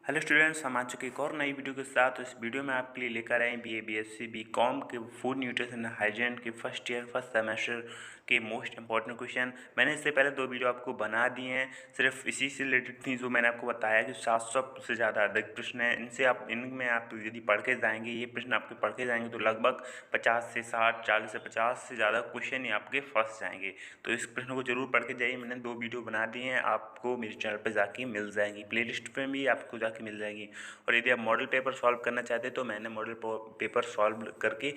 Hello students, हम आ चुके एक और नई वीडियो के साथ। इस वीडियो में आपके लिए लेकर आए बीए बीएससी बीकॉम के फूड न्यूट्रिशन एंड हाइजीन के फर्स्ट ईयर फर्स्ट सेमेस्टर के मोस्ट इंपॉर्टेंट क्वेश्चन। मैंने इससे पहले 2 वीडियो आपको बना दिए हैं, सिर्फ इसी से रिलेटेड थी। जो मैंने आपको बताया कि 700 से ज़्यादा अधिक प्रश्न हैं। इनमें आप यदि पढ़ के जाएंगे, ये प्रश्न आपके पढ़ के जाएंगे तो लगभग 50 से 60, 40 से 50 से ज़्यादा क्वेश्चन ही आपके फंस जाएंगे। तो इस प्रश्न को जरूर पढ़ के जाइए। मैंने 2 वीडियो बना दिए हैं, आपको मेरे चैनल पर जाके मिल जाएंगी, प्लेलिस्ट पे भी आपको जाके मिल जाएगी। और यदि आप मॉडल पेपर सॉल्व करना चाहते हैं तो मैंने मॉडल पेपर सॉल्व करके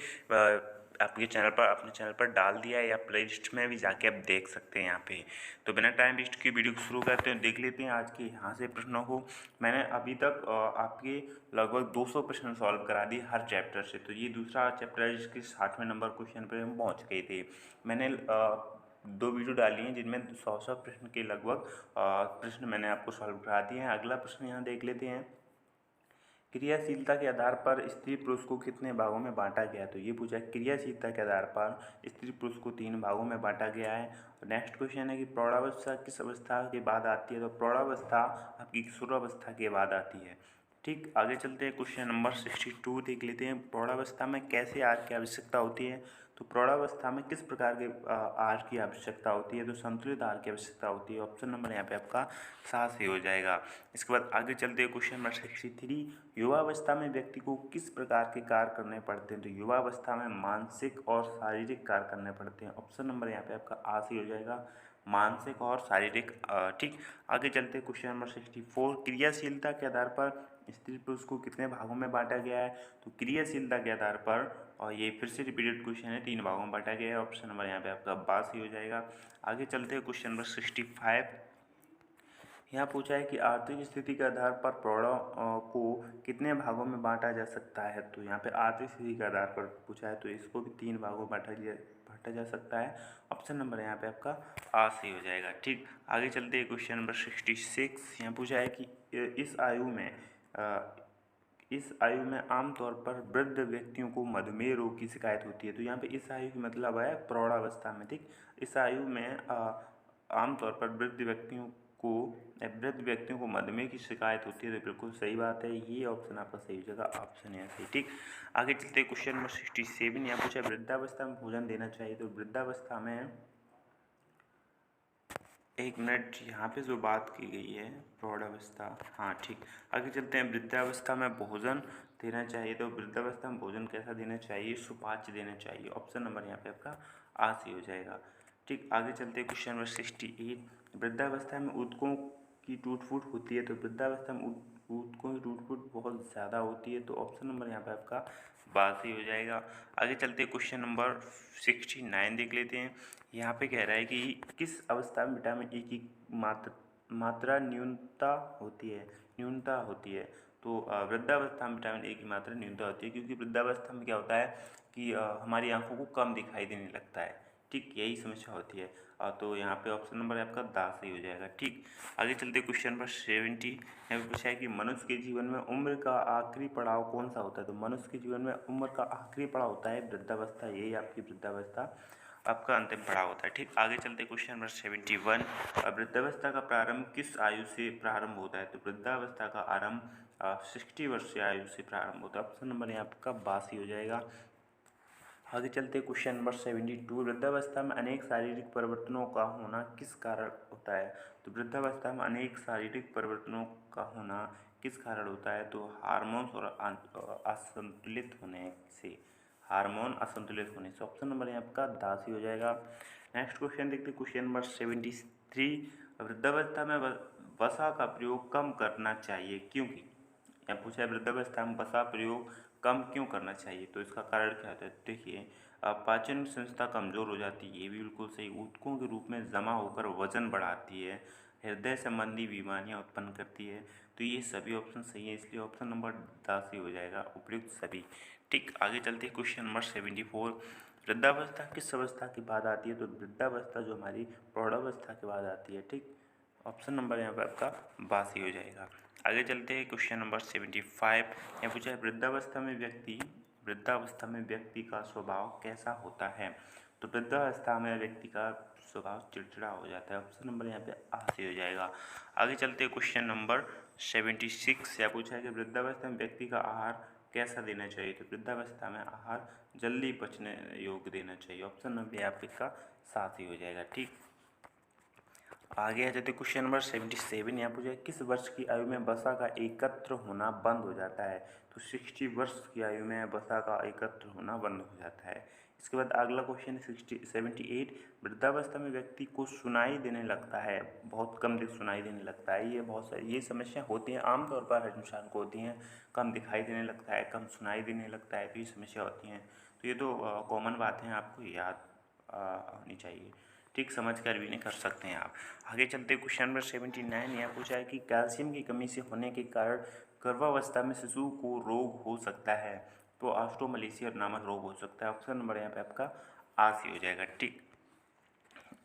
आपके चैनल पर अपने चैनल पर डाल दिया है, या प्लेलिस्ट में भी जाके आप देख सकते हैं यहाँ पे। तो बिना टाइम वेस्ट की वीडियो को शुरू करते हैं, देख लेते हैं आज के यहाँ से प्रश्नों को। मैंने अभी तक आपके लगभग 200 प्रश्न सॉल्व करा दिए हर चैप्टर से। तो ये दूसरा चैप्टर है जिसके 60वें नंबर क्वेश्चन पर हम पहुँच गए थे। मैंने 2 वीडियो डाली हैं जिनमें 100 प्रश्न के लगभग प्रश्न मैंने आपको सॉल्व करा दिए हैं। अगला प्रश्न यहाँ देख लेते हैं। क्रियाशीलता के आधार पर स्त्री पुरुष को कितने भागों में बांटा गया है? तो ये पूछा है, क्रियाशीलता के आधार पर स्त्री पुरुष को 3 भागों में बांटा गया है। नेक्स्ट क्वेश्चन है कि प्रौढ़ावस्था किस अवस्था के बाद आती है? तो प्रौढ़ावस्था आपकी किशोरावस्था के बाद आती है। ठीक, आगे चलते हैं, क्वेश्चन नंबर 62 देख लेते हैं। प्रौढ़ावस्था में कैसे आहार की आवश्यकता होती है? तो प्रौढ़ावस्था में किस प्रकार के आहार की आवश्यकता होती है? तो संतुलित आहार की आवश्यकता होती है। ऑप्शन नंबर यहाँ पे आपका 7 ही हो जाएगा। इसके बाद आगे चलते हैं, क्वेश्चन नंबर 63। युवावस्था में व्यक्ति को किस प्रकार के कार्य करने पड़ते हैं? तो युवावस्था में मानसिक और शारीरिक कार्य करने पड़ते हैं। ऑप्शन नंबर यहाँ पे आपका आ ही हो जाएगा, मानसिक और शारीरिक। ठीक, आगे चलते हैं, क्वेश्चन नंबर 64। क्रियाशीलता के आधार पर स्त्री पुरुष को कितने भागों में बांटा गया है? तो क्रियाशीलता के आधार पर, और ये फिर से रिपीटेड क्वेश्चन है, 3 भागों में बांटा गया है। ऑप्शन नंबर यहाँ पे आपका 82 हो जाएगा। आगे चलते हैं, क्वेश्चन नंबर 65। यहाँ पूछा है कि आर्थिक स्थिति के आधार पर प्रौढ़ों को कितने भागों में बांटा जा सकता है? तो यहाँ पे आर्थिक स्थिति के आधार पर पूछा है, तो इसको भी 3 भागों में बांटा जा सकता है। ऑप्शन नंबर यहाँ पे आपका आ सही हो जाएगा। ठीक, आगे चलते हैं, क्वेश्चन नंबर 66। यहाँ पूछा है कि इस आयु में आमतौर पर वृद्ध व्यक्तियों को मधुमेह रोग की शिकायत होती है। तो यहाँ पे इस आयु की मतलब है प्रौढ़ावस्था में। ठीक, इस आयु में आमतौर पर वृद्ध व्यक्तियों को मधुमेह की शिकायत होती है। तो बिल्कुल सही बात है, ये ऑप्शन आपका सही हो जाएगा, ऑप्शन है सही। ठीक, आगे चलते क्वेश्चन नंबर 67। यहाँ पूछा वृद्धावस्था में भोजन देना चाहिए? तो वृद्धावस्था में, एक मिनट, यहाँ पे जो बात की गई है प्रौढ़ावस्था, हाँ ठीक। आगे चलते हैं, वृद्धावस्था में भोजन देना चाहिए? तो वृद्धावस्था में भोजन कैसा देना चाहिए? सुपाच्य देना चाहिए। ऑप्शन नंबर यहाँ पे आपका आ सही हो जाएगा। ठीक, आगे चलते हैं, क्वेश्चन नंबर 68। वृद्धावस्था में ऊतकों की टूट फूट होती है? तो वृद्धावस्था में ऊतकों की टूट फूट बहुत ज़्यादा होती है। तो ऑप्शन नंबर यहाँ पे आपका बात ही हो जाएगा। आगे चलते हैं, क्वेश्चन नंबर 69 देख लेते हैं। यहाँ पे कह रहा है कि किस अवस्था में विटामिन ई की मात्रा न्यूनता होती है? तो वृद्धावस्था में विटामिन ए की मात्रा न्यूनता होती है, क्योंकि वृद्धावस्था में क्या होता है कि हमारी आंखों को कम दिखाई देने लगता है। ठीक, यही समस्या होती है। तो यहाँ पे ऑप्शन नंबर आपका 10 ही हो जाएगा। ठीक, आगे चलते क्वेश्चन नंबर 70। यहाँ पे पूछा है कि मनुष्य के जीवन में उम्र का आखिरी पड़ाव कौन सा होता है? तो मनुष्य के जीवन में उम्र का आखिरी पड़ाव होता है वृद्धावस्था। यही आपकी वृद्धावस्था आपका अंतिम पड़ाव होता है। ठीक, आगे चलते क्वेश्चन नंबर 71। वृद्धावस्था का प्रारंभ किस आयु से प्रारंभ होता है? तो वृद्धावस्था का आरंभ 60 वर्षीय आयु से प्रारंभ होता है। ऑप्शन नंबर यहाँ आपका 82 हो जाएगा। आगे चलते क्वेश्चन नंबर 72। वृद्धावस्था में अनेक शारीरिक परिवर्तनों का होना किस कारण होता है? तो वृद्धावस्था में अनेक शारीरिक परिवर्तनों का होना किस कारण होता है? तो हार्मोन्स और असंतुलित होने से, हार्मोन असंतुलित होने से। ऑप्शन नंबर यहाँ आपका 10 हो जाएगा। नेक्स्ट क्वेश्चन देखते हैं, क्वेश्चन नंबर 73। वृद्धावस्था में वसा का प्रयोग कम करना चाहिए क्योंकि? यहाँ पूछा है वृद्धावस्था में वसा प्रयोग कम क्यों करना चाहिए? तो इसका कारण क्या होता है? देखिए, पाचन संस्था कमज़ोर हो जाती है, ये भी बिल्कुल सही। ऊतकों के रूप में जमा होकर वजन बढ़ाती है, हृदय संबंधी बीमारियां उत्पन्न करती है। तो ये सभी ऑप्शन सही है, इसलिए ऑप्शन नंबर 10 ही हो जाएगा, उपयुक्त सभी। ठीक, आगे चलते हैं, क्वेश्चन नंबर 74। वृद्धावस्था किस अवस्था के बाद आती है? तो वृद्धावस्था जो हमारी प्रौढ़ावस्था के बाद आती है। ठीक, ऑप्शन नंबर यहाँ पर आपका 82 हो जाएगा। आगे चलते हैं, क्वेश्चन नंबर 75। यहाँ पूछा है वृद्धावस्था में व्यक्ति का स्वभाव कैसा होता है? तो वृद्धावस्था में व्यक्ति का स्वभाव चिड़चिड़ा हो जाता है। ऑप्शन नंबर यहाँ पे आ से हो जाएगा। आगे चलते हैं क्वेश्चन नंबर 76। या पूछा है कि वृद्धावस्था में व्यक्ति का आहार कैसा देना चाहिए। तो वृद्धावस्था में आहार जल्दी पचने योग्य देना चाहिए। ऑप्शन नंबर यहाँ पे का साथ ही हो जाएगा। ठीक, आगे आ जाते क्वेश्चन नंबर 77। यहाँ पूछा है किस वर्ष की आयु में वसा का एकत्र होना बंद हो जाता है। तो 60 वर्ष की आयु में वसा का एकत्र होना बंद हो जाता है। इसके बाद अगला क्वेश्चन है 78। वृद्धावस्था में व्यक्ति को सुनाई देने लगता है, बहुत कम सुनाई देने लगता है। ये बहुत सारी ये समस्या होती हैं, आमतौर पर हर इंसान को होती हैं। कम दिखाई देने लगता है, कम सुनाई देने लगता है, तो ये समस्या होती हैं। तो ये तो कॉमन बातें हैं, आपको याद होनी चाहिए। ठीक, समझ कर भी नहीं कर सकते हैं आप। आगे चलते क्वेश्चन नंबर 79। यहाँ पूछा है कि कैल्शियम की कमी से होने के कारण गर्भावस्था में शिशु को रोग हो सकता है। तो ऑस्ट्रोमलेशिया नामक रोग हो सकता है। ऑप्शन नंबर यहाँ पे आपका आ सी हो जाएगा। ठीक,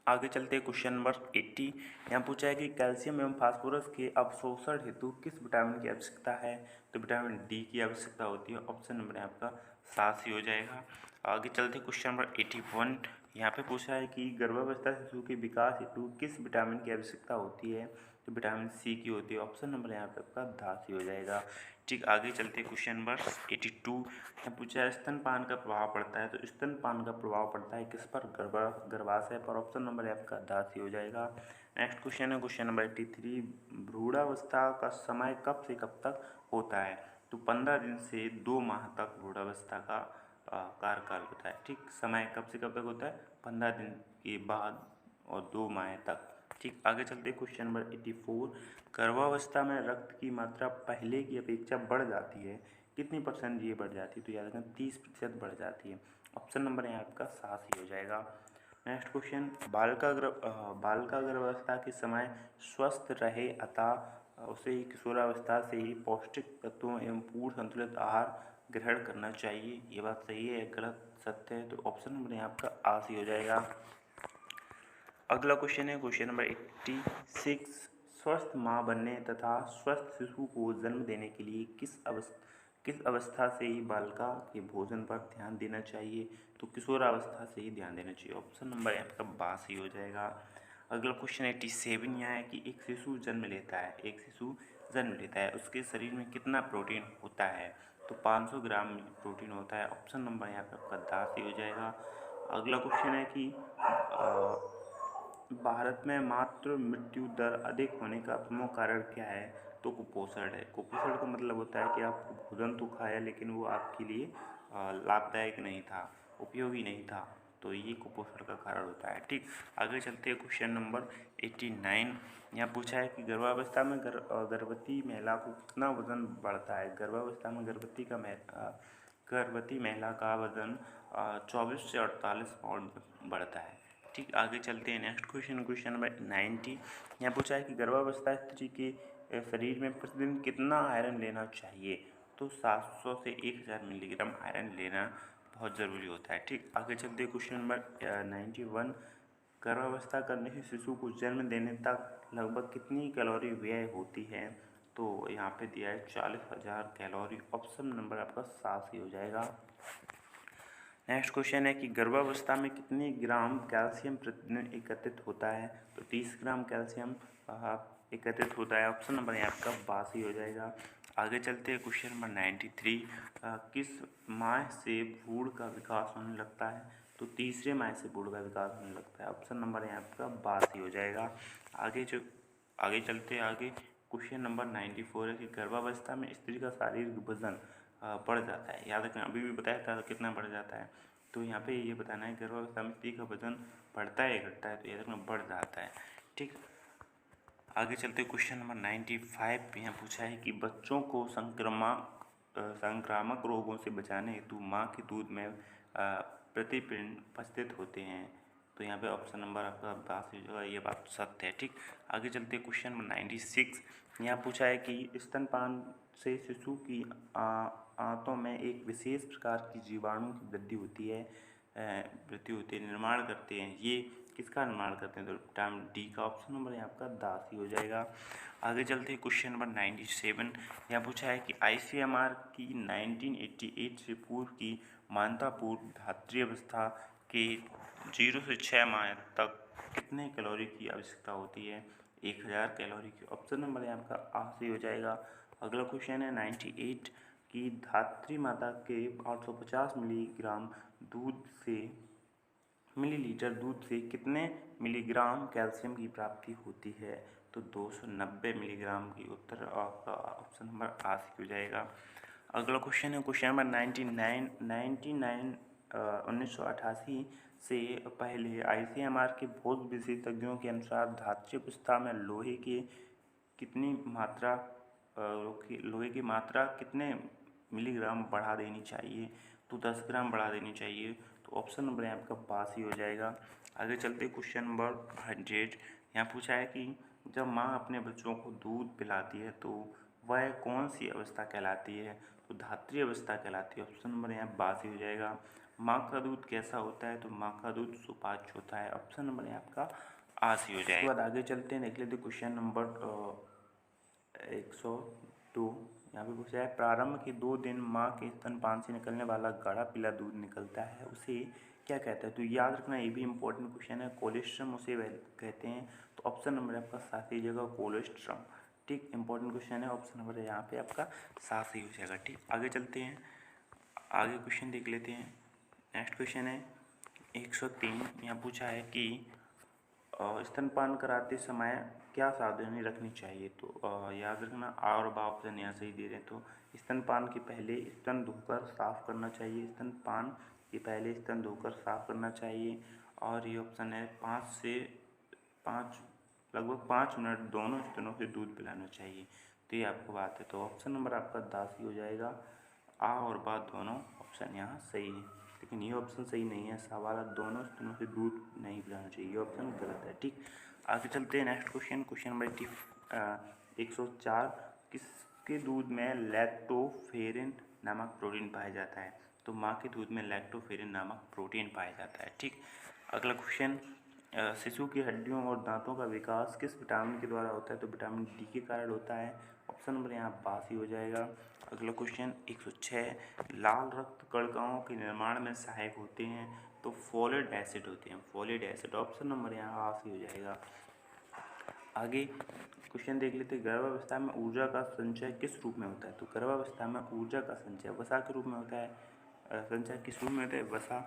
आगे चलते हैं क्वेश्चन नंबर 80। यहाँ पूछा है कि कैल्शियम एवं फास्फोरस के अवशोषण हेतु किस विटामिन की आवश्यकता है। तो विटामिन डी की आवश्यकता होती है। ऑप्शन नंबर आपका 7 ही हो जाएगा। आगे चलते क्वेश्चन नंबर 81। यहाँ पे पूछा है कि गर्भावस्था शिशु के विकास हेतु किस विटामिन की आवश्यकता होती है। तो विटामिन सी की होती है। ऑप्शन नंबर यहाँ पे आपका 10 ही हो जाएगा। ठीक, आगे चलते क्वेश्चन नंबर 82। यहाँ पूछा है स्तनपान का प्रभाव पड़ता है। तो स्तनपान का प्रभाव पड़ता है किस पर, गर्भाशय पर। ऑप्शन नंबर आपका 10 ही हो जाएगा। नेक्स्ट क्वेश्चन है क्वेश्चन नंबर 83। भ्रूणावस्था का समय कब से कब तक होता है। तो 15 दिन से 2 माह तक भ्रूणावस्था का कार्यकाल होता है। ठीक, समय कब से कब तक होता है, 15 दिन के बाद और 2 माह तक। ठीक, आगे चलते क्वेश्चन नंबर 84। गर्भावस्था में रक्त की मात्रा पहले की अपेक्षा बढ़ जाती है, कितनी परसेंट ये बढ़ जाती है। तो याद रखना 30% बढ़ जाती है। ऑप्शन नंबर यहाँ आपका 7 ही हो जाएगा। नेक्स्ट क्वेश्चन, बालिका गर्भावस्था के समय स्वस्थ रहे अतः उसे किशोरावस्था से ही पौष्टिक तत्वों एवं पूर्ण संतुलित आहार ग्रहण करना चाहिए। ये बात सही है, गलत, सत्य है। तो ऑप्शन नंबर यहाँ आपका आ सी हो जाएगा। अगला क्वेश्चन है क्वेश्चन नंबर 86। स्वस्थ माँ बनने तथा स्वस्थ शिशु को जन्म देने के लिए किस अवस्था से ही बालिका के भोजन पर ध्यान देना चाहिए। तो किशोरावस्था से ही ध्यान देना चाहिए। ऑप्शन नंबर आपका 22 ही हो जाएगा। अगला क्वेश्चन 87 यहाँ है कि एक शिशु जन्म लेता है, उसके शरीर में कितना प्रोटीन होता है। तो 500 ग्राम प्रोटीन होता है। ऑप्शन नंबर यहाँ पे आपका 10 ही हो जाएगा। अगला क्वेश्चन है कि भारत में मातृ मृत्यु दर अधिक होने का प्रमुख कारण क्या है। तो कुपोषण है। कुपोषण का मतलब होता है कि आप भोजन तो खाया लेकिन वो आपके लिए लाभदायक नहीं था, उपयोगी नहीं था। तो ये कुपोषण का कारण होता है। ठीक, आगे चलते हैं क्वेश्चन नंबर 89। यहाँ पूछा है कि गर्भावस्था में गर्भवती महिला को कितना वजन बढ़ता है। गर्भावस्था में गर्भवती महिला का वजन 24 से 48 पाउंड बढ़ता है। ठीक, आगे चलते हैं नेक्स्ट क्वेश्चन नंबर 90। यहाँ पूछा है कि गर्भावस्था स्त्री के शरीर में प्रतिदिन कितना आयरन लेना चाहिए। तो 700 से 1000 मिलीग्राम आयरन लेना बहुत ज़रूरी होता है। ठीक, आगे चलते हैं क्वेश्चन नंबर 91। गर्भावस्था करने से शिशु को जन्म देने तक लगभग कितनी कैलोरी व्यय होती है। तो यहाँ पे दिया है 40,000 कैलोरी। ऑप्शन नंबर आपका 7 ही हो जाएगा। नेक्स्ट क्वेश्चन है कि गर्भावस्था में कितने ग्राम कैल्शियम प्रतिदिन एकत्रित होता है। तो 30 ग्राम कैल्शियम एकत्रित होता है। ऑप्शन नंबर यहाँ आपका 82 हो जाएगा। आगे चलते हैं क्वेश्चन नंबर 93। किस माह से भ्रूण का विकास होने लगता है। तो तीसरे माह से भ्रूण का विकास होने लगता है। ऑप्शन नंबर यहाँ आपका 82 हो जाएगा। आगे चलते हैं आगे क्वेश्चन नंबर 94 है कि गर्भावस्था में स्त्री का शारीरिक वजन बढ़ जाता है। याद रखना, अभी भी बताया था कितना बढ़ जाता है। तो यहाँ पे ये बताना है गर्भावस्था में स्त्री का वजन बढ़ता है घटता है। तो याद रखना बढ़ जाता है। ठीक, आगे चलते क्वेश्चन नंबर 95। यहाँ पूछा है कि बच्चों को संक्रामक रोगों से बचाने हेतु माँ के दूध में प्रतिपिंड उपस्थित होते हैं। तो यहाँ पे ऑप्शन नंबर आपका 82 हो जाएगा। ये बात सत्य है। ठीक, आगे चलते क्वेश्चन नंबर 96। यहाँ पूछा है कि स्तनपान से शिशु की आंतों में एक विशेष प्रकार की जीवाणु की वृद्धि होती है, निर्माण करते हैं। ये किसका निर्माण करते हैं। तो विटामिन डी का। ऑप्शन नंबर यहाँ आपका 10 ही हो जाएगा। आगे चलते हैं क्वेश्चन नंबर 97। यहाँ पूछा है कि ICMR की 1988 से पूर्व की मान्यतापूर्ण धात्री अवस्था के 0 से 6 माह तक कितने कैलोरी की आवश्यकता होती है? 1000 कैलोरी की। ऑप्शन नंबर यहाँ आपका आ सही हो जाएगा। अगला क्वेश्चन है 98 की धात्री माता के 850 मिलीलीटर दूध से कितने मिलीग्राम कैल्शियम की प्राप्ति होती है? तो 290 मिलीग्राम की। उत्तर आपका ऑप्शन नंबर आ सही हो जाएगा। अगला क्वेश्चन है क्वेश्चन नंबर 99 1988 से पहले आईसीएमआर के भोज विशेषज्ञों के अनुसार धात्र्य अवस्था में लोहे की मात्रा कितने मिलीग्राम बढ़ा देनी चाहिए? तो 10 ग्राम बढ़ा देनी चाहिए। तो ऑप्शन नंबर यहाँ आपका पास ही हो जाएगा। आगे चलते क्वेश्चन नंबर 100। यहाँ पूछा है कि जब माँ अपने बच्चों को दूध पिलाती है तो वह कौन सी अवस्था कहलाती है? तो धात्री अवस्था कहलाती है। ऑप्शन नंबर यहाँ बासी हो जाएगा। माँ का दूध कैसा होता है? तो माँ का दूध सुपाच्य होता है। ऑप्शन नंबर यहाँ आपका आसी हो जाएगा। उसके बाद आगे चलते हैं, देख लेते क्वेश्चन नंबर 102। यहाँ पे पूछा है प्रारंभ के 2 दिन माँ के स्तनपान से निकलने वाला गाढ़ा पीला दूध निकलता है, उसे क्या कहते हैं? तो याद रखना, ये भी इंपॉर्टेंट क्वेश्चन है। कोलेस्ट्रम उसे कहते हैं। तो ऑप्शन नंबर आपका साथ ही जगह कोलेस्ट्रम। ठीक, इंपॉर्टेंट क्वेश्चन है। ऑप्शन नंबर यहाँ पे आपका साथ ही हो जाएगा। ठीक, आगे चलते हैं, आगे क्वेश्चन देख लेते हैं। नेक्स्ट क्वेश्चन है 103। यहाँ पूछा है कि स्तनपान कराते समय क्या सावधानी रखनी चाहिए? तो याद रखना, आ और बा ऑप्शन यहाँ सही दे रहे हैं। तो स्तनपान के पहले स्तन धोकर साफ करना चाहिए। स्तनपान के पहले स्तन धोकर साफ करना चाहिए। और ये ऑप्शन है 5 लगभग 5 मिनट दोनों स्तनों से दूध पिलाना चाहिए। तो ये आपको बात है। तो ऑप्शन नंबर आपका दासी हो जाएगा। आ और बा दोनों ऑप्शन यहाँ सही है, लेकिन ये ऑप्शन सही नहीं है। सवाल दोनों स्तनों से दूध नहीं पिलाना चाहिए, ये ऑप्शन गलत है। ठीक, आगे चलते हैं नेक्स्ट क्वेश्चन नंबर 104। किसके दूध में लैक्टोफेरिन नामक प्रोटीन पाया जाता है? तो माँ के दूध में लैक्टोफेरिन नामक प्रोटीन पाया जाता है। ठीक, अगला क्वेश्चन शिशु की हड्डियों और दांतों का विकास किस विटामिन के द्वारा होता है? तो विटामिन डी के कारण होता है। ऑप्शन नंबर यहाँ बासी हो जाएगा। अगला क्वेश्चन 106। लाल रक्त कणिकाओं के निर्माण में सहायक होते हैं, तो फोलेट एसिड होते हैं। फोलेट एसिड, ऑप्शन नंबर यहाँ आसी हो जाएगा। आगे क्वेश्चन देख लेते हैं, गर्भावस्था में ऊर्जा का संचय किस रूप में होता है? तो गर्भावस्था में ऊर्जा का संचय वसा के रूप में होता है। संचय किस रूप में होता है? वसा।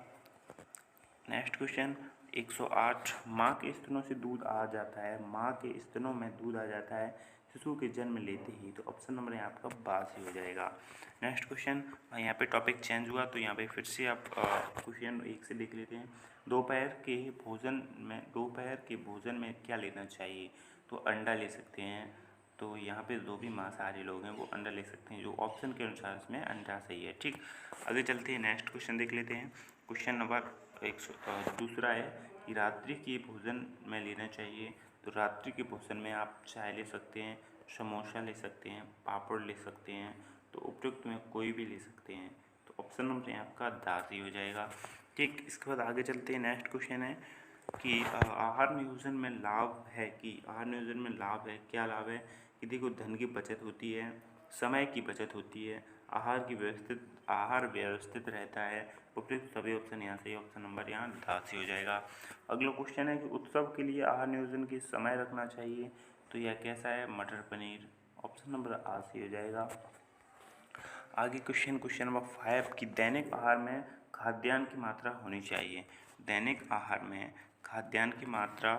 Next question 108। माँ के स्तनों से दूध आ जाता है, माँ के स्तनों में दूध आ जाता है शिशु के जन्म लेते ही। तो ऑप्शन नंबर यहाँ आपका बासी हो जाएगा। नेक्स्ट क्वेश्चन, यहाँ पे टॉपिक चेंज हुआ, तो यहाँ पे फिर से आप क्वेश्चन 1 से देख लेते हैं। दोपहर के भोजन में क्या लेना चाहिए? तो अंडा ले सकते हैं। तो यहाँ पे जो भी मांसाहारी लोग हैं वो अंडा ले सकते हैं, जो ऑप्शन के अनुसार इसमें अंडा सही है। ठीक, आगे चलते हैं, नेक्स्ट क्वेश्चन देख लेते हैं। क्वेश्चन नंबर 102 है कि रात्रि के भोजन में लेना चाहिए। तो रात्रि के भोजन में आप चाय ले सकते हैं, समोसा ले सकते हैं, पापड़ ले सकते हैं। तो उपयुक्त में कोई भी ले सकते हैं। तो ऑप्शन नंबर यहाँ आपका दासी हो जाएगा। ठीक, इसके बाद आगे चलते हैं। नेक्स्ट क्वेश्चन है कि आहार नियोजन में लाभ है क्या लाभ है? कि देखो, धन की बचत होती है, समय की बचत होती है, आहार व्यवस्थित रहता है। उपयुक्त सभी ऑप्शन यहाँ से, ऑप्शन नंबर यहाँ दासी हो जाएगा। अगला क्वेश्चन है कि उत्सव के लिए आहार नियोजन के समय रखना चाहिए। तो यह कैसा है? मटर पनीर, ऑप्शन नंबर आ सी हो जाएगा। आगे क्वेश्चन नंबर 5 की दैनिक आहार में खाद्यान्न की मात्रा होनी चाहिए। दैनिक आहार में खाद्यान्न की मात्रा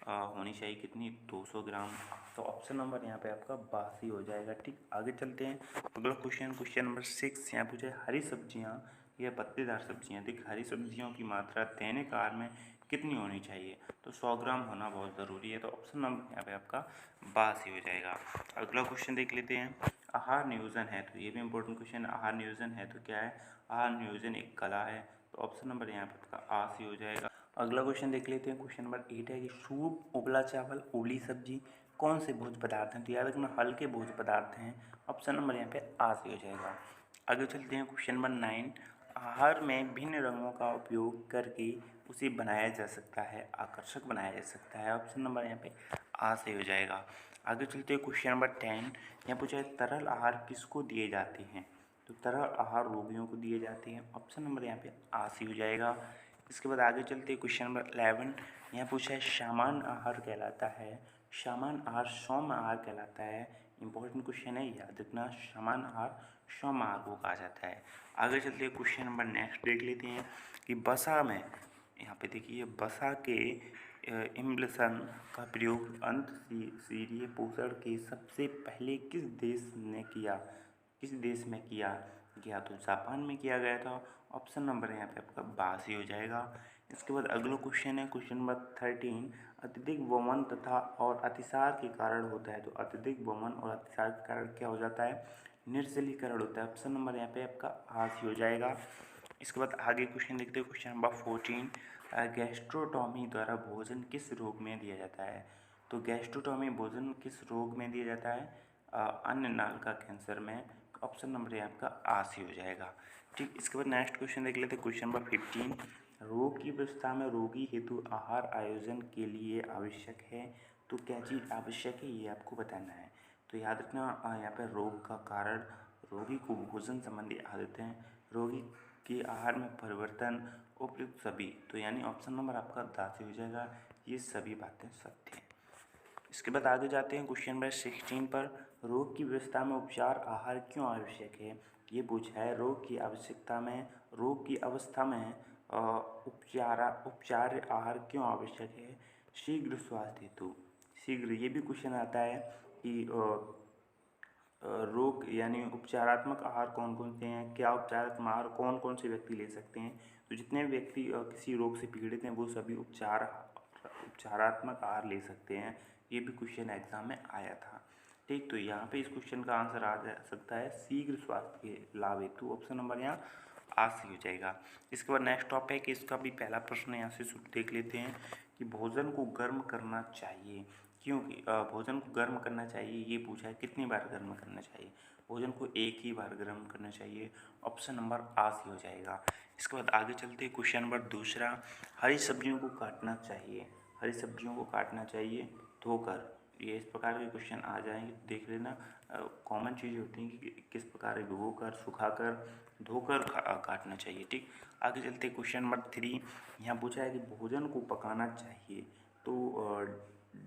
होनी चाहिए कितनी? 200 ग्राम। तो ऑप्शन नंबर यहाँ पे आपका बासी हो जाएगा। ठीक, आगे चलते हैं। अगला क्वेश्चन नंबर 6। यहाँ पूछे हरी सब्जियाँ या पत्तेदार सब्जियाँ, देखिए हरी सब्जियों की मात्रा दैनिक आहार में कितनी होनी चाहिए? तो 100 ग्राम होना बहुत ज़रूरी है। तो ऑप्शन नंबर यहाँ पे आपका बासी हो जाएगा। अगला क्वेश्चन देख लेते हैं, आहार नियोजन है, तो ये भी इंपॉर्टेंट क्वेश्चन है। आहार नियोजन है तो क्या है? आहार नियोजन एक कला है। तो ऑप्शन नंबर यहाँ पे आपका आ सी हो जाएगा। अगला क्वेश्चन देख लेते हैं। क्वेश्चन नंबर 8 है कि सूप, उबला चावल, उबली सब्जी कौन से भोज्य पदार्थ हैं? तो याद रखना, हल्के भोज्य पदार्थ हैं। ऑप्शन नंबर यहाँ पे आ सी हो जाएगा। आगे चलते हैं। क्वेश्चन नंबर 9, आहार में भिन्न रंगों का उपयोग करके उसे बनाया जा सकता है, आकर्षक बनाया जा सकता है। ऑप्शन नंबर यहाँ पे आ से हो जाएगा। आगे चलते हैं। क्वेश्चन नंबर 10, यहाँ पूछा है तरल आहार किसको दिए जाते हैं? तो तरल आहार रोगियों को दिए जाते हैं। ऑप्शन नंबर यहाँ पे आ सी हो जाएगा। इसके बाद आगे चलते हैं क्वेश्चन नंबर 11। यहाँ पूछा है सामान्य आहार कहलाता है, सामान्य आहार सौम्य आहार कहलाता है। इंपॉर्टेंट क्वेश्चन है, याद रखना, सामान्य आहार सौम्य आहार को कहा जाता है। आगे चलते हैं क्वेश्चन नंबर नेक्स्ट देख लेते हैं कि बसा में, यहाँ पे देखिए बसा के इम्बल्सन का प्रयोग अंत सीरीय पोषण के सबसे पहले किस देश ने किया, किस देश में किया गया? तो जापान में किया गया था। ऑप्शन नंबर यहाँ पे आपका 82 हो जाएगा। इसके बाद अगला क्वेश्चन है क्वेश्चन नंबर 13। अत्यधिक वमन तथा और अतिसार के कारण होता है। तो अत्यधिक वमन और अतिसार के कारण क्या हो जाता है? निर्जलीकरण होता है। ऑप्शन नंबर यहाँ पे आपका 80 हो जाएगा। इसके बाद आगे क्वेश्चन देखते हैं क्वेश्चन नंबर 14। गैस्ट्रोटॉमी द्वारा भोजन किस रोग में दिया जाता है? तो गैस्ट्रोटॉमी भोजन किस रोग में दिया जाता है? अन्न नाल का कैंसर में। ऑप्शन नंबर ये आपका 80 हो जाएगा। ठीक, इसके बाद नेक्स्ट क्वेश्चन देख लेते हैं क्वेश्चन नंबर 15। रोग की अवस्था में रोगी हेतु आहार आयोजन के लिए आवश्यक है। तो क्या चीज़ आवश्यक है ये आपको बताना है। तो याद रखना यहाँ पर रोग का कारण, रोगी को भोजन संबंधी आदतें, रोगी के आहार में परिवर्तन, उपयुक्त सभी। तो यानी ऑप्शन नंबर आपका 10 हो जाएगा। ये सभी बातें सत्य हैं। इसके बाद आगे जाते हैं क्वेश्चन नंबर 16 पर। रोग की व्यवस्था में उपचार आहार क्यों आवश्यक है? ये पूछा है रोग की आवश्यकता में, रोग की अवस्था में उपचार आहार क्यों आवश्यक है? शीघ्र स्वास्थ्य हेतु। शीघ्र, ये भी क्वेश्चन आता है कि रोग यानी उपचारात्मक आहार कौन कौन से हैं, क्या उपचारात्मक आहार कौन कौन से व्यक्ति ले सकते हैं? तो जितने भी व्यक्ति किसी रोग से पीड़ित हैं वो सभी उपचारात्मक आहार ले सकते हैं। ये भी क्वेश्चन एग्जाम में आया था। ठीक, तो यहाँ पे इस क्वेश्चन का आंसर आ जा सकता है शीघ्र स्वास्थ्य के लाभ हेतु। ऑप्शन नंबर यहाँ 80 हो जाएगा। इसके बाद नेक्स्ट टॉपिक है, इसका भी पहला प्रश्न यहाँ से देख लेते हैं कि भोजन को गर्म करना चाहिए। क्योंकि भोजन को गर्म करना चाहिए ये पूछा है, कितनी बार गर्म करना चाहिए? भोजन को एक ही बार गर्म करना चाहिए। ऑप्शन नंबर 80 हो जाएगा। इसके बाद आगे चलते हैं क्वेश्चन नंबर दूसरा। हरी सब्जियों को काटना चाहिए, हरी सब्जियों को काटना चाहिए धोकर। ये इस प्रकार के क्वेश्चन आ जाएंगे, देख लेना। कॉमन चीज़ें होती हैं कि किस प्रकार भिगोकर, सुखाकर, धोकर काटना चाहिए। ठीक, आगे चलते हैं क्वेश्चन नंबर 3। यहाँ पूछा है कि भोजन को पकाना चाहिए तो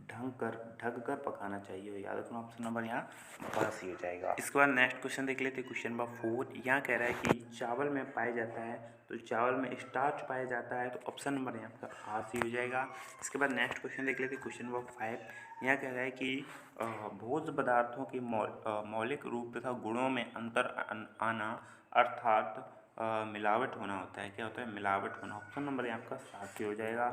ढक कर पकाना चाहिए। याद रखना ऑप्शन नंबर यहाँ 82 हो जाएगा। इसके बाद नेक्स्ट क्वेश्चन देख लेते हैं क्वेश्चन नंबर 4। यहाँ कह रहा है कि चावल में पाया जाता है, तो चावल में स्टार्च पाया जाता है। तो ऑप्शन नंबर यहाँ पर 80 हो जाएगा। इसके बाद नेक्स्ट क्वेश्चन देख लेते हैं क्वेश्चन नंबर 5। यहाँ कह रहा है कि भोज्य पदार्थों के मौलिक रूप तथा गुणों में अंतर आना अर्थात मिलावट होना होता है। क्या होता है? मिलावट होना। ऑप्शन नंबर यहाँ आपका 60 हो जाएगा।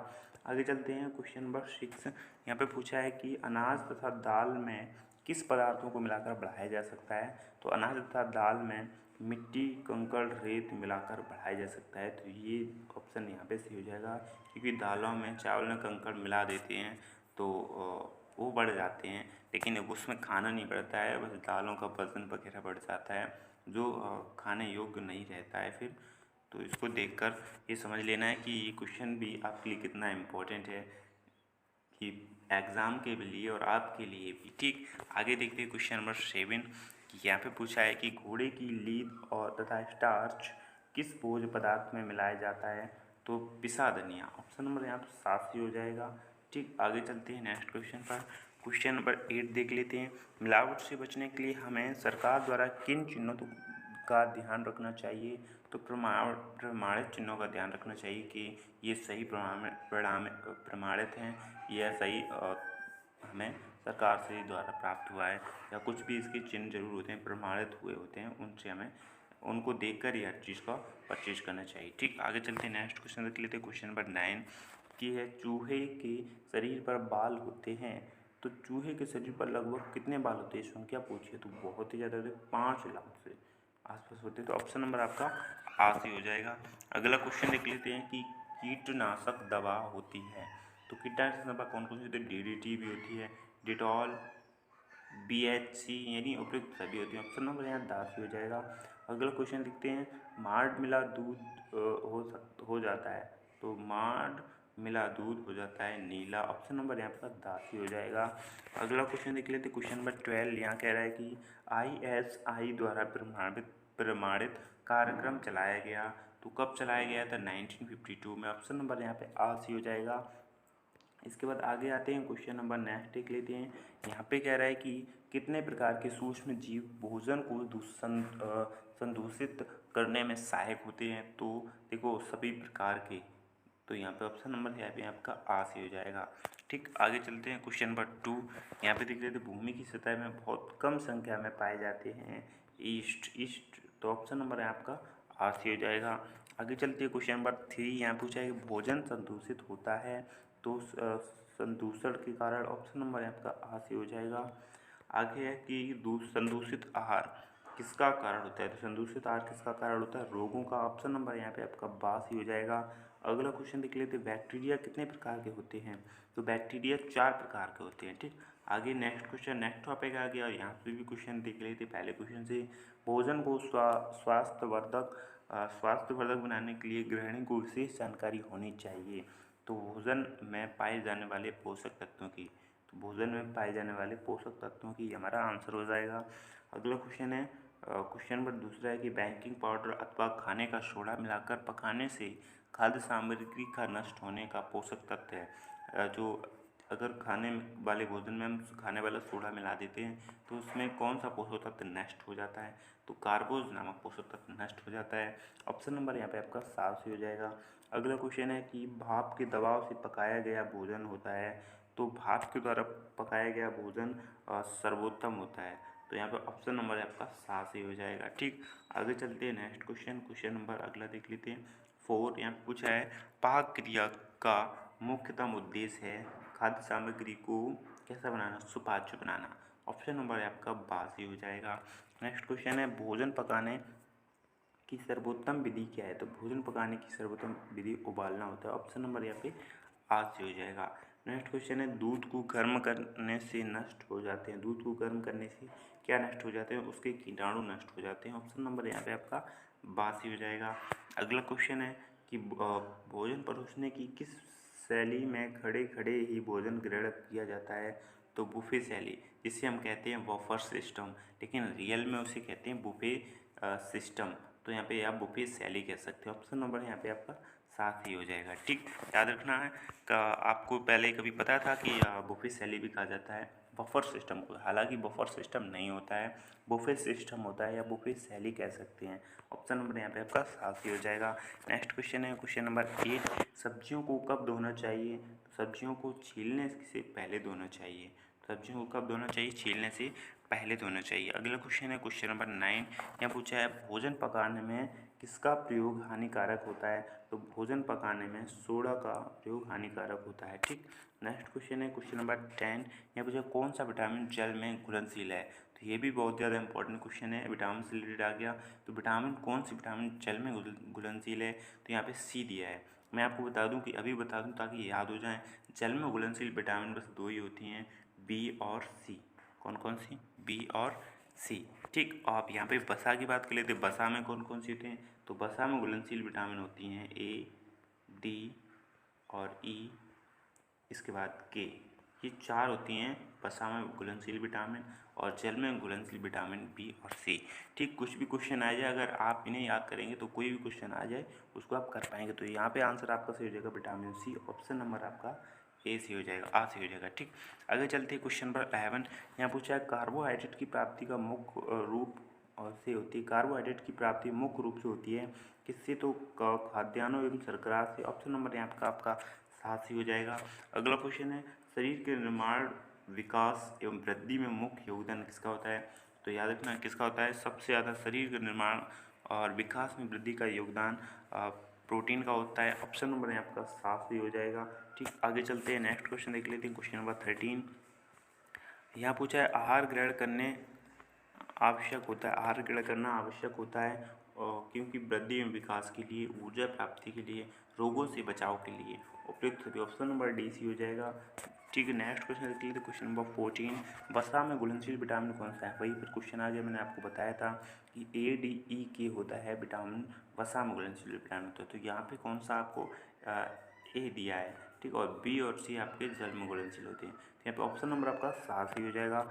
आगे चलते हैं क्वेश्चन नंबर 6। यहाँ पे पूछा है कि अनाज तथा दाल में किस पदार्थों को मिलाकर बढ़ाया जा सकता है? तो अनाज तथा दाल में मिट्टी, कंकड़, रेत मिलाकर बढ़ाया जा सकता है। तो ये ऑप्शन यहाँ पे सही हो जाएगा, क्योंकि दालों में चावल में कंकड़ मिला देते हैं तो वो बढ़ जाते हैं, लेकिन उसमें खाना नहीं बढ़ता है, बस दालों का वजन वगैरह बढ़ जाता है जो खाने योग्य नहीं रहता है फिर। तो इसको देखकर ये समझ लेना है कि ये क्वेश्चन भी आपके लिए कितना इम्पोर्टेंट है कि एग्ज़ाम के लिए और आपके लिए भी। ठीक, आगे देखते हैं क्वेश्चन नंबर 7। यहाँ पे पूछा है कि घोड़े की लीद और तथा स्टार्च किस भोज्य पदार्थ में मिलाया जाता है? तो पिसा धनिया। ऑप्शन नंबर यहाँ तो 7 हो जाएगा। ठीक, आगे चलते हैं नेक्स्ट क्वेश्चन पर। क्वेश्चन नंबर 8 देख लेते हैं। मिलावट से बचने के लिए हमें सरकार द्वारा किन चिन्हों का ध्यान रखना चाहिए? तो प्रमाणित चिन्हों का ध्यान रखना चाहिए कि ये सही प्रमाणित हैं, यह सही हमें सरकार से द्वारा प्राप्त हुआ है, या कुछ भी इसके चिन्ह जरूर होते हैं प्रमाणित हुए होते हैं, उनसे हमें उनको देखकर ही हर चीज़ का परचेज करना चाहिए। ठीक, आगे चलते हैं नेक्स्ट क्वेश्चन देख लेते हैं। क्वेश्चन नंबर 9 की है चूहे के शरीर पर बाल होते हैं। तो चूहे के शरीर पर लगभग कितने बाल होते हैं? संख्या पूछिए तो बहुत ही ज़्यादा होते हैं, 5 लाख से आसपास होते हैं। तो ऑप्शन नंबर आपका 80 हो जाएगा। अगला क्वेश्चन देख लेते हैं कि कीटनाशक दवा होती है। तो कीटनाशक दवा कौन कौन सी होती है? DDT भी होती है, डिटॉल, BHC यानी उपयुक्त सभी होती है। ऑप्शन नंबर यहाँ 10 हो जाएगा। अगला क्वेश्चन देखते हैं, माड़ मिला दूध हो जाता है। तो माड़ मिला दूध हो जाता है नीला। ऑप्शन नंबर यहाँ पर 10 हो जाएगा। अगला क्वेश्चन देख लेते हैं क्वेश्चन नंबर 12। यहाँ कह रहा है कि ISI द्वारा प्रमाणित कार्यक्रम चलाया गया। तो कब चलाया गया था? 1952 में। ऑप्शन नंबर यहाँ पे आ सी हो जाएगा। इसके बाद आगे आते हैं, क्वेश्चन नंबर नेक्स्ट देख लेते हैं। यहाँ पे कह रहा है कि कितने प्रकार के सूक्ष्म जीव भोजन को संदूषित करने में सहायक होते हैं? तो देखो सभी प्रकार के, तो यहाँ पे ऑप्शन नंबर यहाँ पे आपका आ से हो जाएगा। ठीक, आगे चलते हैं, क्वेश्चन नंबर 2। यहाँ पे देख लेते हैं, भूमि की सतह में बहुत कम संख्या में पाए जाते हैं ईस्ट, तो ऑप्शन नंबर है आपका आ से हो जाएगा। आगे चलते हैं, क्वेश्चन नंबर 3। यहाँ पूछा है कि भोजन संदूषित होता है तो संदूषण के कारण, ऑप्शन नंबर है आपका आ से हो जाएगा। आगे है कि संदूषित आहार किसका कारण होता है? तो संदूषित आहार किसका कारण होता है? रोगों का। ऑप्शन नंबर यहाँ पे आपका बा ही हो जाएगा। अगला क्वेश्चन देख लेते हैं, बैक्टीरिया कितने प्रकार के होते हैं? तो बैक्टीरिया 4 प्रकार के होते हैं। ठीक, आगे नेक्स्ट क्वेश्चन, नेक्स्ट टॉपिक आ गया और यहाँ पे भी क्वेश्चन देख लेते हैं। पहले क्वेश्चन से, भोजन को स्वास्थ्यवर्धक बनाने के लिए गृहिणी को विशेष जानकारी होनी चाहिए। तो भोजन में पाए जाने वाले पोषक तत्वों की, तो भोजन में पाए जाने वाले पोषक तत्वों की हमारा आंसर हो जाएगा। अगला क्वेश्चन है, क्वेश्चन नंबर दूसरा है कि बेकिंग पाउडर अथवा खाने का सोडा मिलाकर पकाने से खाद्य सामग्री का नष्ट होने का पोषक तत्व है। जो अगर खाने वाले भोजन में हम खाने वाला सोडा मिला देते हैं तो उसमें कौन सा पोषक तत्व नष्ट हो जाता है? तो कार्बोज नामक पोषक तत्व नष्ट हो जाता है। ऑप्शन नंबर यहाँ पे आपका 7 से हो जाएगा। अगला क्वेश्चन है कि भाप के दबाव से पकाया गया भोजन होता है, तो भाप के द्वारा पकाया गया भोजन सर्वोत्तम होता है। तो यहाँ पे ऑप्शन नंबर आपका 7 ही हो जाएगा। ठीक, आगे चलते हैं, नेक्स्ट क्वेश्चन, क्वेश्चन नंबर अगला देख लेते हैं 4। यहाँ पे पूछा है, पाक क्रिया का मुख्यतम उद्देश्य है खाद्य सामग्री को कैसा बनाना? सुपाच्य बनाना। ऑप्शन नंबर आपका 12 हो जाएगा। नेक्स्ट क्वेश्चन है, भोजन पकाने की सर्वोत्तम विधि क्या है? तो भोजन पकाने की सर्वोत्तम विधि उबालना होता है। ऑप्शन नंबर यहाँ पे आज से हो जाएगा। नेक्स्ट क्वेश्चन है, दूध को गर्म करने से नष्ट हो जाते हैं। दूध को गर्म करने से क्या नष्ट हो जाते हैं? उसके कीटाणु नष्ट हो जाते हैं। ऑप्शन नंबर यहाँ पे आपका 82 हो जाएगा। अगला क्वेश्चन है कि भोजन परोसने की किस शैली में खड़े खड़े ही भोजन ग्रहण किया जाता है? तो बुफे शैली, जिसे हम कहते हैं बफर सिस्टम, लेकिन रियल में उसे कहते हैं बुफे सिस्टम। तो यहाँ पे आप बुफे शैली कह सकते हो। ऑप्शन नंबर यहाँ पे आपका 7 ही हो जाएगा। ठीक, याद रखना है का आपको पहले कभी पता था कि बुफे शैली भी कहा जाता है बफर सिस्टम को? हालांकि बफर सिस्टम नहीं होता है, बुफे सिस्टम होता है या बुफे शैली कह सकते हैं। ऑप्शन नंबर यहाँ पे आपका 7 ही हो जाएगा। नेक्स्ट क्वेश्चन है, क्वेश्चन नंबर 8। सब्जियों को कब धोना चाहिए? सब्जियों को छीलने से पहले धोना चाहिए। सब्जियों को कब धोना चाहिए? छीलने से पहले धोना चाहिए। अगला क्वेश्चन है, क्वेश्चन नंबर 9। यहाँ पूछा है, भोजन पकाने में किसका प्रयोग हानिकारक होता है? तो भोजन पकाने में सोडा का प्रयोग हानिकारक होता है। ठीक, नेक्स्ट क्वेश्चन है, क्वेश्चन नंबर 10। यहाँ पूछा, कौन सा विटामिन जल में घुलनशील है? तो ये भी बहुत ज़्यादा इंपॉर्टेंट क्वेश्चन है, विटामिन से रिलेटेड आ गया। तो विटामिन, कौन सी विटामिन जल में घुलनशील है? तो यहाँ पे सी दिया है। मैं आपको बता दूं कि अभी बता दूं ताकि याद हो जाए, जल में घुलनशील विटामिन बस 2 ही होती हैं, बी और सी। कौन कौन सी? बी और सी। ठीक, आप यहाँ पे बसा की बात कर लेते हैं, बसा में कौन कौन सी होती हैं? तो बसा में घुलनशील विटामिन होती हैं ए, डी और ई, इसके बाद के। ये 4 होती हैं बसा में घुलनशील विटामिन, और जल में घुलनशील विटामिन बी और सी। ठीक, कुछ भी क्वेश्चन आ जाए, अगर आप इन्हें याद करेंगे तो कोई भी क्वेश्चन आ जाए उसको आप कर पाएंगे। तो यहाँ पे आंसर आपका सही हो जाएगा विटामिन सी। ऑप्शन नंबर आपका ए से हो जाएगा, आ से हो जाएगा। ठीक, आगे चलते हैं, क्वेश्चन नंबर 11। यहाँ पूछा है, कार्बोहाइड्रेट की प्राप्ति का मुख्य रूप और से होती है। कार्बोहाइड्रेट की प्राप्ति मुख्य रूप से होती है किससे? तो खाद्यान्नों एवं शर्करा से। ऑप्शन नंबर यहाँ का आपका 7 ही हो जाएगा। अगला क्वेश्चन है, शरीर के निर्माण, विकास एवं वृद्धि में मुख्य योगदान किसका होता है? तो याद रखना किसका होता है? सबसे ज़्यादा शरीर के निर्माण और विकास में वृद्धि का योगदान प्रोटीन का होता है। ऑप्शन नंबर यहाँ आपका 7 ही हो जाएगा। ठीक, आगे चलते हैं, नेक्स्ट क्वेश्चन देख लेते हैं, क्वेश्चन नंबर 13। यहाँ पूछा है, आहार ग्रहण करने आवश्यक होता है, आहार ग्रहण करना आवश्यक होता है क्योंकि वृद्धि एवं विकास के लिए, ऊर्जा प्राप्ति के लिए, रोगों से बचाव के लिए उपयुक्त सभी। ऑप्शन नंबर डी सी हो जाएगा। ठीक है, नेक्स्ट क्वेश्चन देखिए, तो क्वेश्चन नंबर 14। वसा में घुलनशील विटामिन कौन सा है? वही पर क्वेश्चन आ गया, मैंने आपको बताया था कि ए डी ई के होता है विटामिन, वसा में घुलनशील विटामिन होता है। तो यहाँ पे कौन सा आपको ए दिया है? ठीक, और बी और सी आपके जल में घुलनशील होते हैं। तो यहाँ पे ऑप्शन नंबर आपका 7 ही हो जाएगा।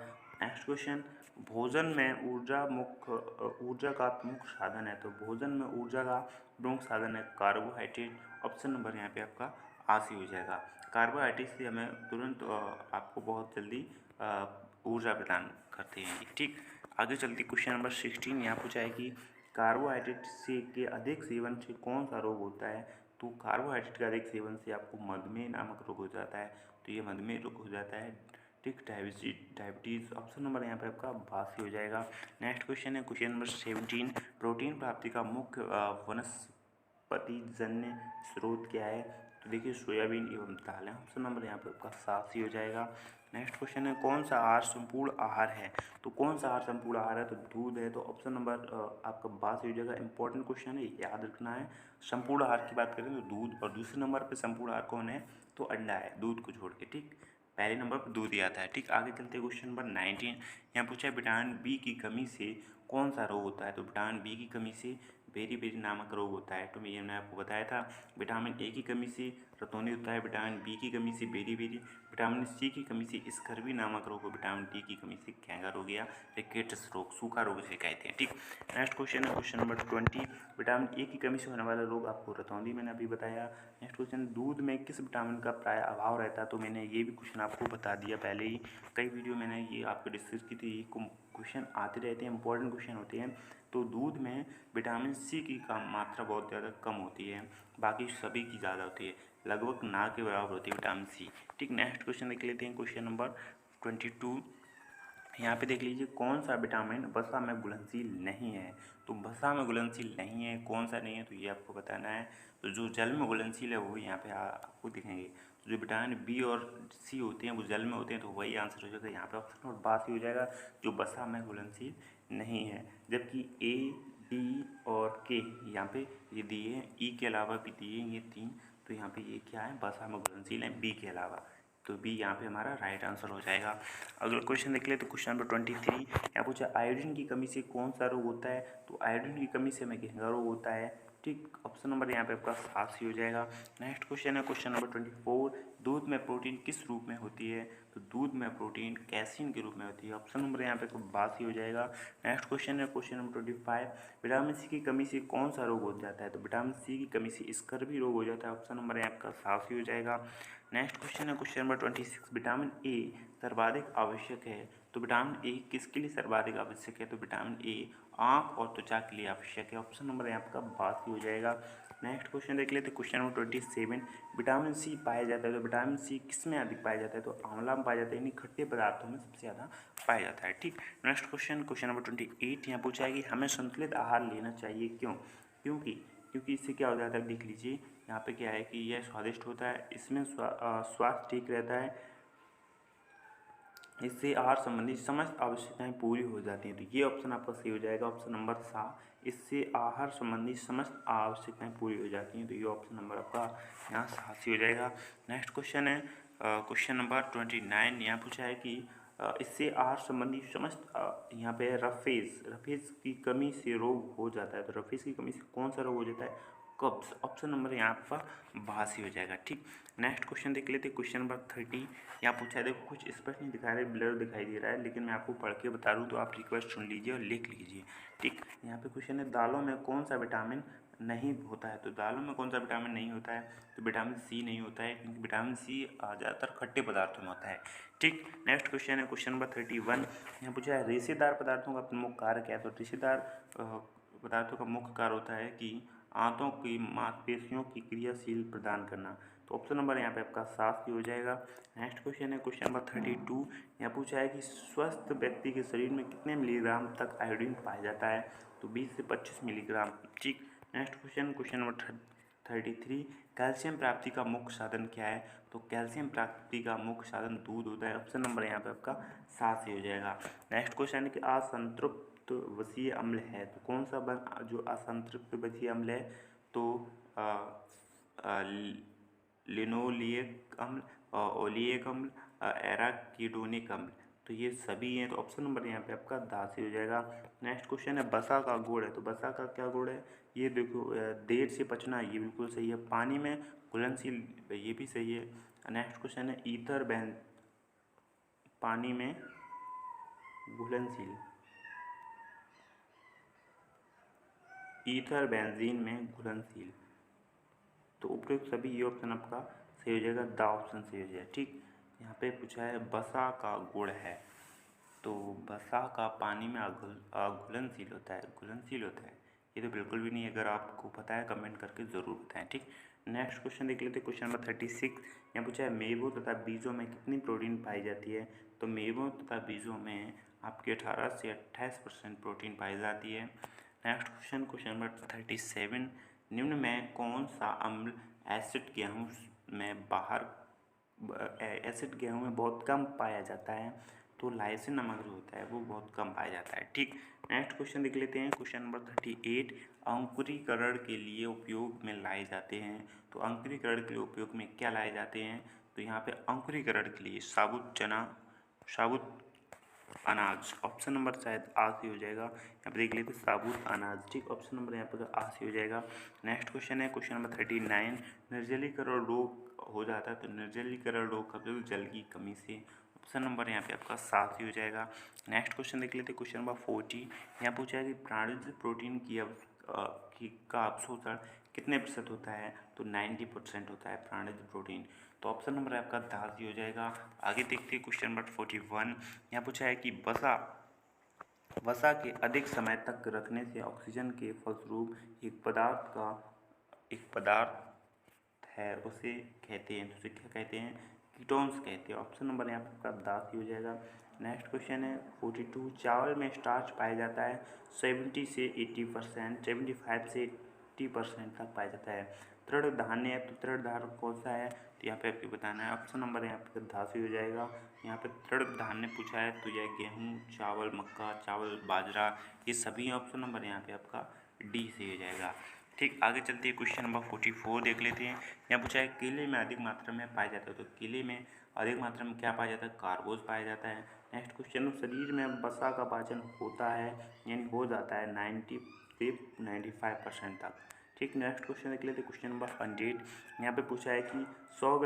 नेक्स्ट क्वेश्चन, भोजन में ऊर्जा का प्रमुख साधन है, तो भोजन में ऊर्जा का प्रमुख साधन है कार्बोहाइड्रेट। ऑप्शन नंबर यहाँ पे आपका आशी हो जाएगा। कार्बोहाइड्रेट से हमें तुरंत आपको बहुत जल्दी ऊर्जा प्रदान करते हैं। ठीक, आगे चलते क्वेश्चन नंबर 16 यहाँ पूछा है कि कार्बोहाइड्रेट से के अधिक सेवन से कौन सा रोग होता है। तो कार्बोहाइड्रेट के अधिक सेवन से आपको मधुमेह नामक रोग हो जाता है, तो ये मधुमेह रोग हो जाता है। ठीक, डायबिटीज़। ऑप्शन नंबर यहाँ पे आपका 82 हो जाएगा। नेक्स्ट क्वेश्चन है क्वेश्चन नंबर 17, प्रोटीन प्राप्ति का मुख्य वनस्पतिजन्य स्रोत क्या है। तो देखिए सोयाबीन एवं दाल है। ऑप्शन नंबर यहाँ पे आपका 87 हो जाएगा। नेक्स्ट क्वेश्चन है कौन सा आहार संपूर्ण आहार है। तो कौन सा आहार संपूर्ण आहार है, तो दूध है। तो ऑप्शन नंबर आपका 82 हो जाएगा। इंपॉर्टेंट क्वेश्चन है, याद रखना है। संपूर्ण आहार की बात करें तो दूध, और दूसरे नंबर पे संपूर्ण आहार कौन है, तो अंडा है, दूध को छोड़ के। ठीक, पहले नंबर पर दूध ही आता है। ठीक, आगे चलते हैं क्वेश्चन नंबर 19। यहाँ पूछा है विटामिन बी की कमी से कौन सा रोग होता है। तो विटामिन बी की कमी से बेरी बेरी नामक रोग होता है। तो ये मैंने आपको बताया था। विटामिन ए की कमी से रतौंधी होता है, विटामिन बी की कमी से बेरी बेरी, विटामिन सी की कमी से स्कर्वी नामक रोग, विटामिन डी की कमी से कैंगर हो गया, रिकेट्स रोग, सूखा रोग इसे कहते हैं। ठीक, नेक्स्ट क्वेश्चन है क्वेश्चन नंबर 20, विटामिन ए की कमी से होने वाला रोग आपको रतौंधी मैंने अभी बताया। नेक्स्ट क्वेश्चन, दूध में किस विटामिन का प्राय अभाव रहता है। तो मैंने ये भी क्वेश्चन आपको बता दिया पहले ही, कई वीडियो मैंने ये आपको डिस्कस की थी। क्वेश्चन आते रहते हैं, इंपॉर्टेंट क्वेश्चन होते हैं। तो दूध में विटामिन सी की मात्रा बहुत ज़्यादा कम होती है, बाकी सभी की ज़्यादा होती है, लगभग ना के बराबर होती है विटामिन सी। ठीक, नेक्स्ट क्वेश्चन देख लेते हैं क्वेश्चन नंबर 22। यहाँ पे देख लीजिए कौन सा विटामिन वसा में घुलनशील नहीं है। तो वसा में घुलनशील नहीं है, कौन सा नहीं है, तो ये आपको बताना है। तो जो जल में घुलनशील है वो यहाँ पे आपको दिखेंगे। तो जो विटामिन बी और सी होते हैं वो जल में होते हैं, तो वही आंसर हो जाएगा यहाँ पे। ऑप्शन नंबर 82 हो जाएगा, जो वसा में घुलनशील नहीं है। जबकि ए, डी और के यहाँ पे ये दिए हैं, ई के अलावा भी दिए हैं ये 3। तो यहाँ पे ये क्या है, वसा में घुलनशील है बी के अलावा, तो बी यहाँ पे हमारा राइट आंसर हो जाएगा। अगला क्वेश्चन देख ले तो क्वेश्चन नंबर 23, यहाँ पूछा आयोडीन की कमी से कौन सा रोग होता है। तो आयोडीन की कमी से हमें घेंगा रोग होता है। ठीक, ऑप्शन नंबर यहाँ पे आपका 87 हो जाएगा। नेक्स्ट क्वेश्चन है क्वेश्चन नंबर 24, दूध में प्रोटीन किस रूप में होती है। तो दूध में प्रोटीन कैसीन के रूप में होती है। ऑप्शन नंबर यहाँ पे 82 हो जाएगा। नेक्स्ट क्वेश्चन है क्वेश्चन नंबर 25, विटामिन सी की कमी से कौन सा रोग हो जाता है। तो विटामिन सी की कमी से स्कर्वी रोग हो जाता है। ऑप्शन नंबर यहाँ आपका 87 हो जाएगा। नेक्स्ट क्वेश्चन है क्वेश्चन नंबर 26, विटामिन ए सर्वाधिक आवश्यक है। तो विटामिन ए किसके लिए सर्वाधिक आवश्यक है। तो विटामिन ए आँख और त्वचा के लिए आवश्यक है। ऑप्शन नंबर यहाँ आपका 82 हो जाएगा। नेक्स्ट क्वेश्चन देख लेते हैं क्वेश्चन नंबर 27, विटामिन सी पाया जाता है। तो विटामिन सी किस में अधिक पाया जाता है। तो आंवला में पाया जाता है, यानी खट्टे पदार्थों में सबसे ज़्यादा पाया जाता है। ठीक, नेक्स्ट क्वेश्चन नंबर 28, यहाँ पूछा है कि हमें संतुलित आहार लेना चाहिए, क्यों। क्योंकि इससे क्या हो जाता है, देख लीजिए यहाँ पे क्या है कि यह स्वादिष्ट होता है, इसमें स्वास्थ्य ठीक रहता है, इससे आहार संबंधी समस्त आवश्यकताएं पूरी हो जाती हैं। तो ये ऑप्शन आपका सही हो जाएगा, ऑप्शन नंबर 7, इससे आहार संबंधी समस्त आवश्यकताएं पूरी हो जाती हैं। तो ये ऑप्शन नंबर आपका यहाँ 7 हो जाएगा। नेक्स्ट क्वेश्चन है क्वेश्चन नंबर 29, यहाँ पूछा है कि इससे आहार संबंधी समस्त यहाँ पे रफेज की कमी से रोग हो जाता है। तो रफेज की कमी से कौन सा रोग हो जाता है, कब्ज। ऑप्शन नंबर यहाँ पर 82 हो जाएगा। ठीक, नेक्स्ट क्वेश्चन देख लेते हैं क्वेश्चन नंबर 30, यहाँ पूछा है, देखो कुछ स्पष्ट नहीं दिखा रहे, ब्लर दिखाई दे रहा है, लेकिन मैं आपको पढ़ के बता दूँ तो आप रिक्वेस्ट सुन लीजिए और लिख लीजिए। ठीक, यहाँ पे क्वेश्चन है दालों में कौन सा विटामिन नहीं होता है। तो दालों में कौन सा विटामिन नहीं होता है। तो विटामिन सी नहीं होता है, क्योंकि विटामिन सी ज़्यादातर खट्टे पदार्थों में होता है। ठीक, नेक्स्ट क्वेश्चन है क्वेश्चन नंबर 31, यहाँ पूछा है रेशेदार पदार्थों का प्रमुख कार्य क्या है। तो रेशेदार पदार्थों का मुख्य कार्य होता है कि आंतों की मांसपेशियों की क्रियाशील प्रदान करना। तो ऑप्शन नंबर यहाँ पे आपका 7 हो जाएगा। नेक्स्ट क्वेश्चन है क्वेश्चन नंबर 32, यहाँ पूछा है कि स्वस्थ व्यक्ति के शरीर में कितने मिलीग्राम तक आयोडीन पाया जाता है। तो 20 से 25 मिलीग्राम। ठीक, नेक्स्ट क्वेश्चन नंबर 33, कैल्शियम प्राप्ति का मुख्य साधन क्या है। तो कैल्शियम प्राप्ति का मुख्य साधन दूध होता है। ऑप्शन नंबर यहाँ पे आपका 7 हो जाएगा। नेक्स्ट क्वेश्चन है कि असंतृप्त वसीय अम्ल है। तो कौन सा जो असंतृप्त वसीय अम्ल है। तो लिनोलिक अम्ल, ओलियक अम्ल, एराकिडोनिक अम्ल। तो ये सभी हैं। तो ऑप्शन नंबर यहाँ पे आपका 10 हो जाएगा। नेक्स्ट क्वेश्चन है वसा का गुण है। तो वसा का क्या गुण है, ये देखो देर से पचना, ये बिल्कुल सही है। पानी में घुलनशील, ये भी सही है। नेक्स्ट क्वेश्चन है ईथर पानी में घुलनशील, ईथर बेंजीन में घुलनशील। तो उपयुक्त सभी ये ऑप्शन आपका सही हो जाएगा, द ऑप्शन सही हो जाएगा। ठीक, यहाँ पे पूछा है बसा का गुण है, तो बसा का पानी में घुलनशील होता है, घुलनशील होता है, ये तो बिल्कुल भी नहीं है। अगर आपको पता है कमेंट करके ज़रूर बताएं। ठीक, नेक्स्ट क्वेश्चन देख लेते हैं, क्वेश्चन नंबर 36। यहाँ पूछा है मेवों तथा बीजों में कितनी प्रोटीन पाई जाती है। तो मेवों तथा बीजों में आपके 18 से 28% प्रोटीन पाई जाती है। Next question, question number 37। निम्न में कौन सा अम्ल एसिड गेहूँ में एसिड गेहूँ में बहुत कम पाया जाता है। तो लाइसिन नमक जो होता है वो बहुत कम पाया जाता है। ठीक, नेक्स्ट क्वेश्चन देख लेते हैं, क्वेश्चन नंबर 38। अंकुरीकरण के लिए उपयोग में लाए जाते हैं। तो अंकुरीकरण के लिए उपयोग में क्या लाए जाते हैं। तो यहाँ पे अंकुरीकरण के लिए साबुत चना, साबुत अनाज, ऑप्शन नंबर शायद आ सी हो जाएगा। यहाँ पे देख लेते हैं साबुत अनाज। ठीक, ऑप्शन नंबर यहाँ पे आ सी हो जाएगा। नेक्स्ट क्वेश्चन है क्वेश्चन नंबर 39। निर्जलीकरण रोग हो जाता है, तो निर्जलीकरण रोग कब तक, जल की कमी से। ऑप्शन नंबर यहाँ पे आपका 7 ही हो जाएगा। नेक्स्ट क्वेश्चन देख लेते हैं क्वेश्चन नंबर 40। यहाँ पूछा है कि प्राणिज प्रोटीन का अवशोषण कितने प्रतिशत होता है। तो 90% होता है प्राणिज प्रोटीन। तो ऑप्शन नंबर आपका 10 ही हो जाएगा। आगे देखते हैं क्वेश्चन नंबर 41। यहाँ पूछा है कि वसा के अधिक समय तक रखने से ऑक्सीजन के फलस्वरूप एक पदार्थ है, उसे कहते हैं, तो उसे क्या कहते हैं, कीटोन्स कहते हैं। ऑप्शन नंबर यहाँ पर आपका 10 ही हो जाएगा। नेक्स्ट क्वेश्चन है 42। चावल में स्टार्च पाया जाता है 70 से 80%, 75 से 80% तक पाया जाता है। तृण धान्य है, तो तृण धान्य कौन सा है, तो यहाँ पे आपको बताना है। ऑप्शन नंबर यहाँ पे 10 ही हो जाएगा। यहाँ पे तृण धान्य पूछा है, तो यह गेहूँ, चावल, मक्का, चावल, बाजरा, ये सभी ऑप्शन नंबर यहाँ पे आपका डी से हो जाएगा। ठीक, आगे चलते हैं क्वेश्चन नंबर 44 देख लेते हैं। यहाँ पूछा है केले में अधिक मात्रा में पाया जाता है। तो केले में अधिक मात्रा में क्या पाया जाता है, कार्बोज पाया जाता है। नेक्स्ट क्वेश्चन, शरीर में वसा का पाचन होता है यानी हो जाता है 90 से 95% तक। ठीक, नेक्स्ट क्वेश्चन देख लेते हैं क्वेश्चन नंबर 100। यहाँ पे पूछा है कि 100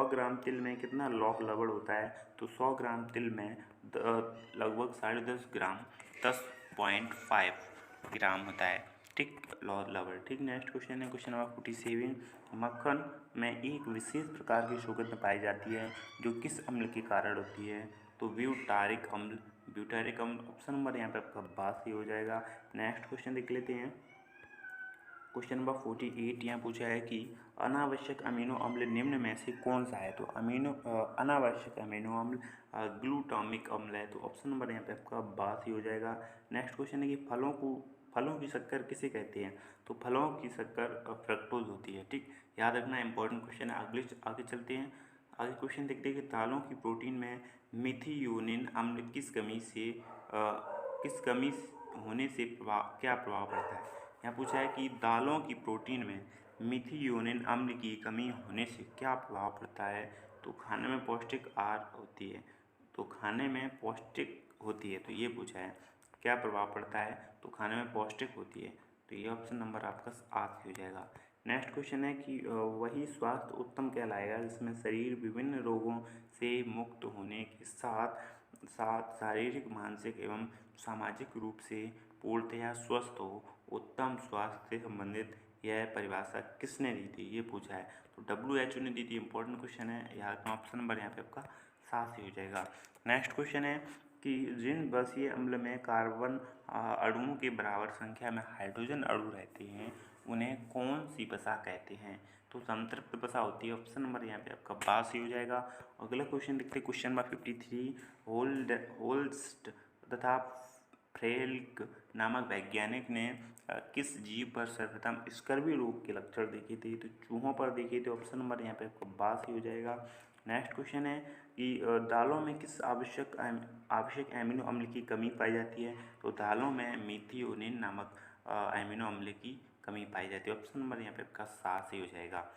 ग्राम तिल में कितना लौह लवण होता है। तो 100 ग्राम तिल में लगभग 10.5 ग्राम 10.5 ग्राम होता है। ठीक, लौह लवण। ठीक, नेक्स्ट क्वेश्चन है क्वेश्चन नंबर 47। मक्खन में एक विशेष प्रकार की सुगंध पाई जाती है जो किस अम्ल के कारण होती है। तो ब्यूटारिक अम्ल, ब्यूटारिक अम्ल। ऑप्शन नंबर यहाँ पे आपका 22 हो जाएगा। नेक्स्ट क्वेश्चन देख लेते हैं क्वेश्चन नंबर 48। यहाँ पूछा है कि अनावश्यक अमीनो अम्ल निम्न में से कौन सा है। तो अनावश्यक अमीनो अम्ल ग्लूटामिक अम्ल है। तो ऑप्शन नंबर यहाँ पे आपका 22 हो जाएगा। नेक्स्ट क्वेश्चन है कि फलों की शक्कर किसे कहते हैं। तो फलों की शक्कर फ्रक्टोज होती है। ठीक, याद रखना, इंपॉर्टेंट क्वेश्चन है। आगे चलते हैं, आगे क्वेश्चन देखते हैं कि दालों की प्रोटीन में मिथियोनिन अम्ल किस कमी होने से क्या प्रभाव पड़ता है। यहाँ पूछा है कि दालों की प्रोटीन में मिथियोनिन अम्ल की कमी होने से क्या प्रभाव पड़ता है। तो खाने में पौष्टिक आहार होती है, तो खाने में पौष्टिक होती है, तो ये पूछा है क्या प्रभाव पड़ता है। तो खाने में पौष्टिक होती है, तो ये ऑप्शन नंबर आपका 8 हो जाएगा। नेक्स्ट क्वेश्चन है कि वही स्वास्थ्य उत्तम कहलाएगा जिसमें शरीर विभिन्न रोगों से मुक्त होने के साथ साथ शारीरिक, मानसिक एवं सामाजिक रूप से पूर्णतया स्वस्थ हो। उत्तम स्वास्थ्य से संबंधित यह परिभाषा किसने दी थी, ये पूछा है। तो WHO ने दी थी। इंपॉर्टेंट क्वेश्चन है, यहाँ ऑप्शन नंबर यहाँ पे आपका 7 ही हो जाएगा। नेक्स्ट क्वेश्चन है कि जिन बसीय अम्ल में कार्बन अणुओं के बराबर संख्या में हाइड्रोजन अणु रहते हैं उन्हें कौन सी वसा कहते हैं। तो संतृप्त वसा होती है। ऑप्शन नंबर यहाँ पे आपका 22 ही हो जाएगा। अगला क्वेश्चन देखते हैं क्वेश्चन नंबर 53। होल्स्ट तथा फ्रेलिक नामक वैज्ञानिक ने किस जीव पर सर्वप्रथम स्कर्वी रोग के लक्षण देखे थे। तो चूहों पर देखे थे। ऑप्शन नंबर यहाँ पे आपको 22 ही हो जाएगा। नेक्स्ट क्वेश्चन है कि दालों में किस आवश्यक एमिनो अम्ल की कमी पाई जाती है। तो दालों में मिथियोनिन नामक एमिनो अम्ल की कमी पाई जाती है। ऑप्शन नंबर यहाँ पे आपका 7 ही हो जाएगा।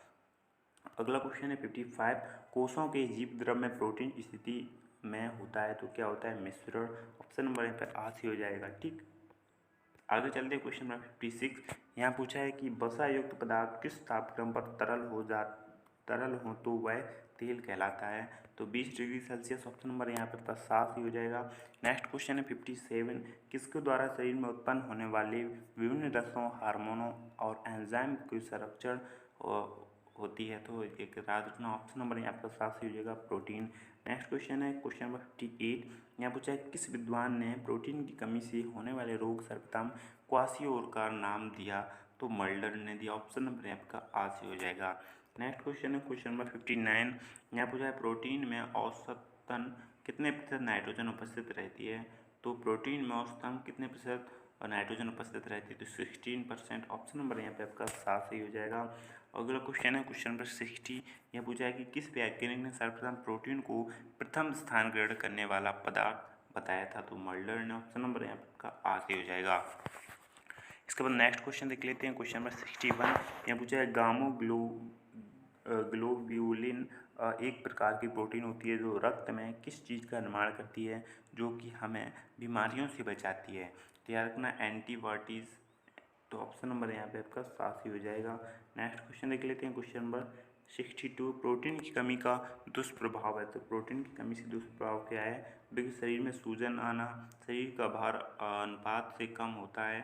अगला क्वेश्चन है 55। कोषों के जीव द्रव में प्रोटीन स्थिति में होता है, तो क्या होता है, मिश्रण। ऑप्शन नंबर यहाँ पे 8 ही हो जाएगा। ठीक, आगे चलते हैं क्वेश्चन नंबर 56। यहाँ पूछा है कि वसा युक्त पदार्थ किस तापक्रम पर तरल हो तो वह तेल कहलाता है। तो तो 20 डिग्री सेल्सियस ऑप्शन नंबर यहाँ पे आपका साफ ही हो जाएगा। नेक्स्ट क्वेश्चन है 57, किसके द्वारा शरीर में उत्पन्न होने वाले विभिन्न रसों, हार्मोनों और एंजाइम के संरक्षण होती है? तो एक याद रखना, ऑप्शन नंबर यहाँ आपका साफ ही हो जाएगा, प्रोटीन। नेक्स्ट क्वेश्चन है क्वेश्चन नंबर 58, यहाँ पूछा है किस विद्वान ने प्रोटीन की कमी से होने वाले रोग सर्वप्रथम क्वासियोर का नाम दिया? तो मल्डर ने दिया, ऑप्शन नंबर आपका आ से हो जाएगा। नेक्स्ट क्वेश्चन है क्वेश्चन नंबर 59, यहाँ पूछा है प्रोटीन में औसतन कितने प्रतिशत नाइट्रोजन उपस्थित रहती है? तो प्रोटीन में औसतन कितने प्रतिशत नाइट्रोजन उपस्थित रहती है? तो 16%, ऑप्शन नंबर यहाँ पे आपका साफ ही हो जाएगा। अगला क्वेश्चन है क्वेश्चन नंबर 60, यह पूछा है कि किस वैज्ञानिक ने सर्वप्रथम प्रोटीन को प्रथम स्थान ग्रहण करने वाला पदार्थ बताया था? तो मल्डर ने, ऑप्शन नंबर यहाँ पे आपका आ से हो जाएगा। इसके बाद नेक्स्ट क्वेश्चन देख लेते हैं क्वेश्चन नंबर 61, यहाँ पूछा है ग्लोब्यूलिन एक प्रकार की प्रोटीन होती है जो रक्त में किस चीज़ का निर्माण करती है जो कि हमें बीमारियों से बचाती है? तो याद रखना एंटीबॉडीज़, तो ऑप्शन नंबर यहाँ पे आपका साफ ही हो जाएगा। नेक्स्ट क्वेश्चन देख लेते हैं क्वेश्चन नंबर 62, प्रोटीन की कमी का दुष्प्रभाव है। तो प्रोटीन की कमी से दुष्प्रभाव क्या है? देखिए शरीर में सूजन आना, शरीर का भार अनुपात से कम होता है,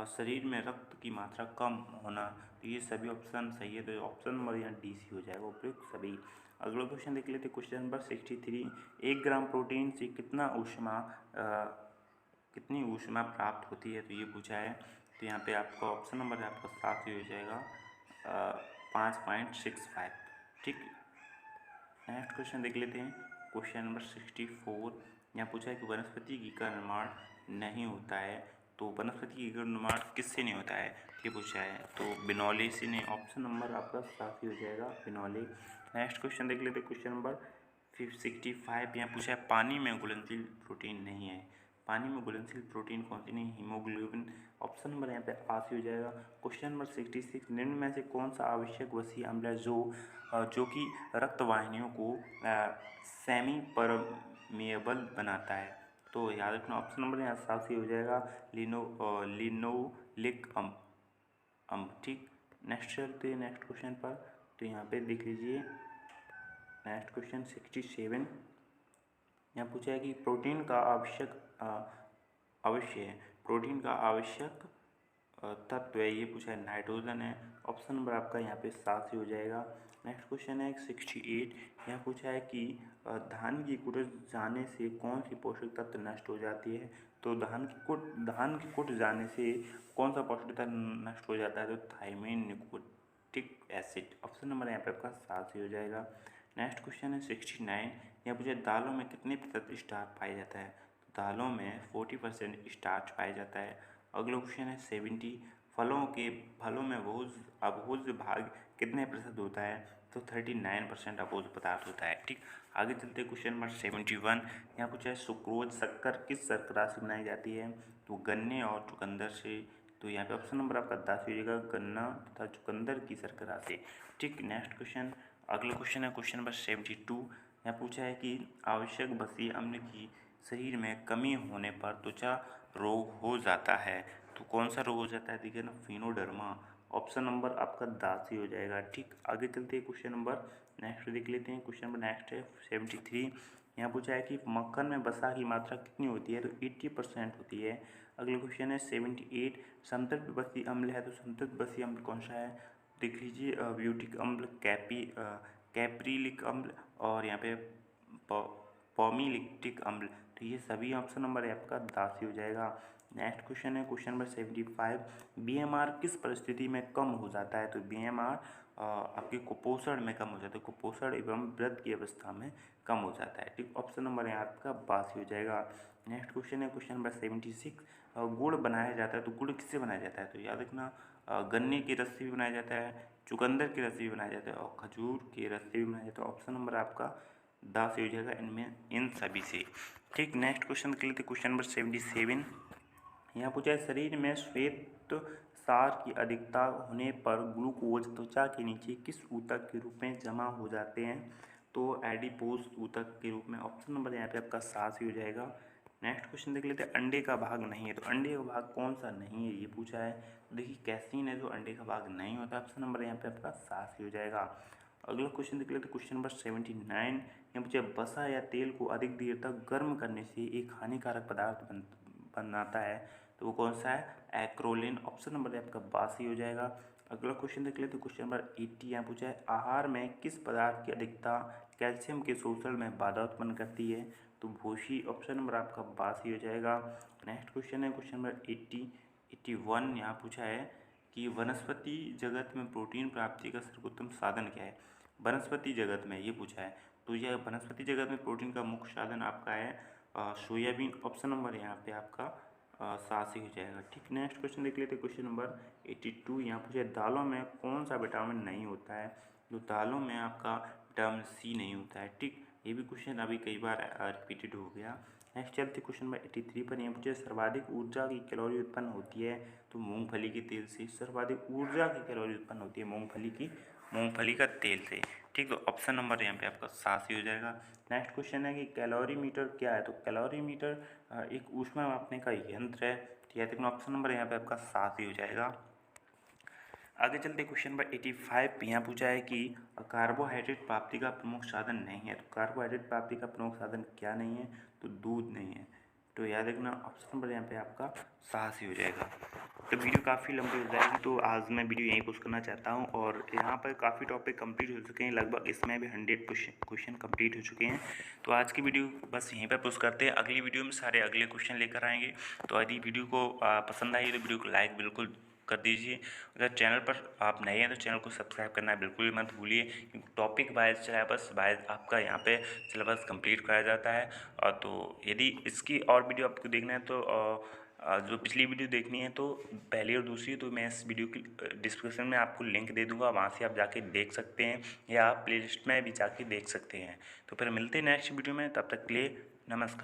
शरीर में रक्त की मात्रा कम होना, तो ये सभी ऑप्शन सही है, तो ऑप्शन नंबर यहाँ डी सी हो जाएगा, उपयुक्त सभी। अगला क्वेश्चन देख लेते हैं क्वेश्चन नंबर 63, 1 ग्राम प्रोटीन से कितनी ऊष्मा प्राप्त होती है? तो ये पूछा है, तो यहाँ पे आपका ऑप्शन नंबर आपका साफ ही हो जाएगा 5.65, ठीक। नेक्स्ट क्वेश्चन देख लेते हैं क्वेश्चन नंबर 64, यहाँ पूछा है कि वनस्पति घी का निर्माण नहीं होता है, तो वनस्पति घी का निर्माण किससे नहीं होता है? ये पूछा है, तो बिनौले से नहीं, ऑप्शन नंबर आपका साफ ही हो जाएगा, बिनौले। नेक्स्ट क्वेश्चन देख लेते हैं क्वेश्चन नंबर 65, यहाँ पूछा है पानी में घुलनशील प्रोटीन नहीं है, पानी में घुलनशील प्रोटीन कौन सी नहीं? हीमोग्लोबिन, ऑप्शन नंबर यहाँ पे आस ही हो जाएगा। क्वेश्चन नंबर 66, निम्न में से कौन सा आवश्यक वसीय अम्ल है जो कि रक्त वाहिनियों को सेमी परमिएबल बनाता है? तो याद रखना, ऑप्शन नंबर यहाँ साफ ही हो जाएगा, लिनोलिक अम्ल, ठीक। नेक्स्ट चलते हैं नेक्स्ट क्वेश्चन पर, तो यहाँ पे देख लीजिए नेक्स्ट क्वेश्चन 67, यहाँ पूछा है कि प्रोटीन का आवश्यक तत्व है, ये पूछा है नाइट्रोजन है, ऑप्शन नंबर आपका यहाँ पे साफ ही हो जाएगा। नेक्स्ट क्वेश्चन है 68, यहाँ पूछा है कि धान की कुट जाने से कौन सी पोषक तत्व नष्ट हो जाती है? तो धान की कुट जाने से कौन सा पोषक तत्व नष्ट हो जाता है? तो thiamine nucleic acid, option number यहाँ पे आपका साफ ही हो जाएगा। नेक्स्ट क्वेश्चन है 69, यहाँ पूछे दालों में कितने प्रतिशत स्टार्च पाया जाता है? तो दालों में 40% स्टार्च पाया जाता है। अगला क्वेश्चन है 70, फलों में अभोज्य भाग कितने प्रतिशत होता है? तो 39% अभोज्य पदार्थ होता है, ठीक। आगे चलते क्वेश्चन नंबर 71, यहाँ पूछा है सुक्रोज शक्कर किस शर्करा से बनाई जाती है? तो गन्ने और चुकंदर से, तो यहाँ पे ऑप्शन नंबर आपका 10 हो जाएगा, गन्ना तथा चुकंदर की शर्करा से, ठीक। नेक्स्ट क्वेश्चन, अगला क्वेश्चन है क्वेश्चन नंबर 72, यहाँ पूछा है कि आवश्यक वसीय अम्ल की शरीर में कमी होने पर त्वचा रोग हो जाता है, तो कौन सा रोग हो जाता है? देखिए ना, फिनोडर्मा, ऑप्शन नंबर आपका 10 ही हो जाएगा, ठीक। आगे चलते हैं क्वेश्चन नंबर नेक्स्ट देख लेते हैं, क्वेश्चन नंबर नेक्स्ट है 73, यहाँ पूछा है कि मक्खन में वसा की मात्रा कितनी होती है? तो 80% होती है। अगला क्वेश्चन है 78, संतृप्त वसीय अम्ल है, तो संतृप्त वसीय अम्ल कौन सा है? देख लीजिए, ब्यूटिक अम्ल, कैप्रिलिक अम्ल और यहाँ पे पॉमीलिक्टिक अम्ल, तो ये सभी ऑप्शन नंबर आपका 10 ही हो जाएगा। नेक्स्ट क्वेश्चन है क्वेश्चन नंबर 75, बीएमआर किस परिस्थिति में कम हो जाता है? तो बीएमआर आपके कुपोषण में कम हो जाता है, कुपोषण एवं वृद्धि की अवस्था में कम हो जाता है, ठीक। ऑप्शन नंबर यहाँ आपका 82 हो जाएगा। नेक्स्ट क्वेश्चन है क्वेश्चन नंबर 76, गुड़ बनाया जाता है, तो गुड़ किससे बनाया जाता है? तो याद रखना, गन्ने की रस से भी बनाया जाता है, चुकंदर की रस से भी बनाया जाता है और खजूर की रस से भी बनाया जाता है, ऑप्शन नंबर आपका 10 हो जाएगा इनमें, इन सभी से, ठीक। नेक्स्ट क्वेश्चन के लिए क्वेश्चन नंबर 77, यहाँ पूछा है शरीर में श्वेत सार की अधिकता होने पर ग्लूकोज त्वचा के नीचे किस ऊतक के रूप में जमा हो जाते हैं? तो एडिपोज ऊतक के रूप में, ऑप्शन नंबर यहाँ पे आपका 7 ही हो जाएगा। नेक्स्ट क्वेश्चन देख लेते हैं, अंडे का भाग नहीं है, तो अंडे का भाग कौन सा नहीं है? ये पूछा है, देखिए कैसीन है जो अंडे का भाग नहीं होता, ऑप्शन नंबर यहाँ पे आपका 7 ही हो जाएगा। अगला क्वेश्चन देख लेते हैं क्वेश्चन नंबर 79, यहाँ पूछा वसा या तेल को अधिक देर तक गर्म करने से एक हानिकारक पदार्थ बनाता है, तो वो कौन सा है? एक्रोलिन। ऑप्शन नंबर आपका बासी हो जाएगा। अगला क्वेश्चन देख लेते हैं, क्वेश्चन नंबर 80 यहाँ पूछा है आहार में किस पदार्थ की अधिकता कैल्शियम के शोषण में बाधा उत्पन्न करती है, तो भूसी। ऑप्शन नंबर आपका बासी हो जाएगा। नेक्स्ट क्वेश्चन है क्वेश्चन नंबर 81 यहाँ पूछा है कि वनस्पति जगत में प्रोटीन प्राप्ति का सर्वोत्तम साधन क्या है? वनस्पति जगत में ये पूछा है, तो यह वनस्पति जगत में प्रोटीन का मुख्य साधन आपका है सोयाबीन। ऑप्शन नंबर यहाँ पे आपका 7 हो जाएगा। ठीक, नेक्स्ट क्वेश्चन देख लेते हैं, क्वेश्चन नंबर 82 यहाँ पूछे दालों में कौन सा विटामिन नहीं होता है, तो दालों में आपका विटामिन सी नहीं होता है। ठीक, ये भी क्वेश्चन अभी कई बार रिपीटेड हो गया। नेक्स्ट चलते क्वेश्चन नंबर 83 पर। यहाँ पूछे सर्वाधिक ऊर्जा की कैलोरी उत्पन्न होती है, तो मूंगफली के तेल से। सर्वाधिक ऊर्जा की कैलोरी उत्पन्न होती है मूंगफली का तेल से। ठीक, तो ऑप्शन नंबर यहाँ पे आपका 7 हो जाएगा। नेक्स्ट क्वेश्चन है कि कैलोरी मीटर क्या है, तो कैलोरी मीटर एक ऊष्मा मापने का यंत्र है। ठीक है, तो ऑप्शन नंबर यहाँ पे आपका 7 हो जाएगा। आगे चलते क्वेश्चन नंबर 85 यहाँ पूछा है कि कार्बोहाइड्रेट प्राप्ति का प्रमुख साधन नहीं है, तो कार्बोहाइड्रेट प्राप्ति का प्रमुख साधन क्या नहीं है, तो दूध नहीं है। तो याद रखना ऑप्शन नंबर यहाँ पे आपका 7 हो जाएगा। तो वीडियो काफ़ी लंबी हो जाएगी, तो आज मैं वीडियो यहीं पोस्ट करना चाहता हूँ। और यहाँ पर काफ़ी टॉपिक कंप्लीट हो चुके हैं, लगभग इसमें भी 100 क्वेश्चन कंप्लीट हो चुके हैं। तो आज की वीडियो बस यहीं पर पोस्ट करते हैं। अगली वीडियो में सारे अगले क्वेश्चन लेकर आएंगे। तो यदि वीडियो को पसंद आई तो वीडियो को लाइक बिल्कुल कर दीजिए। अगर चैनल पर आप नए हैं तो चैनल को सब्सक्राइब करना बिल्कुल मत भूलिए, क्योंकि टॉपिक वाइज सिलेबस वाइज आपका यहाँ पे सिलेबस कंप्लीट कराया जाता है। और तो यदि इसकी और वीडियो आपको देखना है तो जो पिछली वीडियो देखनी है तो पहली और दूसरी, तो मैं इस वीडियो की डिस्क्रिप्शन में आपको लिंक दे दूंगा, वहाँ से आप जाके देख सकते हैं, या आप प्लेलिस्ट में भी जाके देख सकते हैं। तो फिर मिलते हैं नेक्स्ट वीडियो में, तब तक के लिए नमस्कार।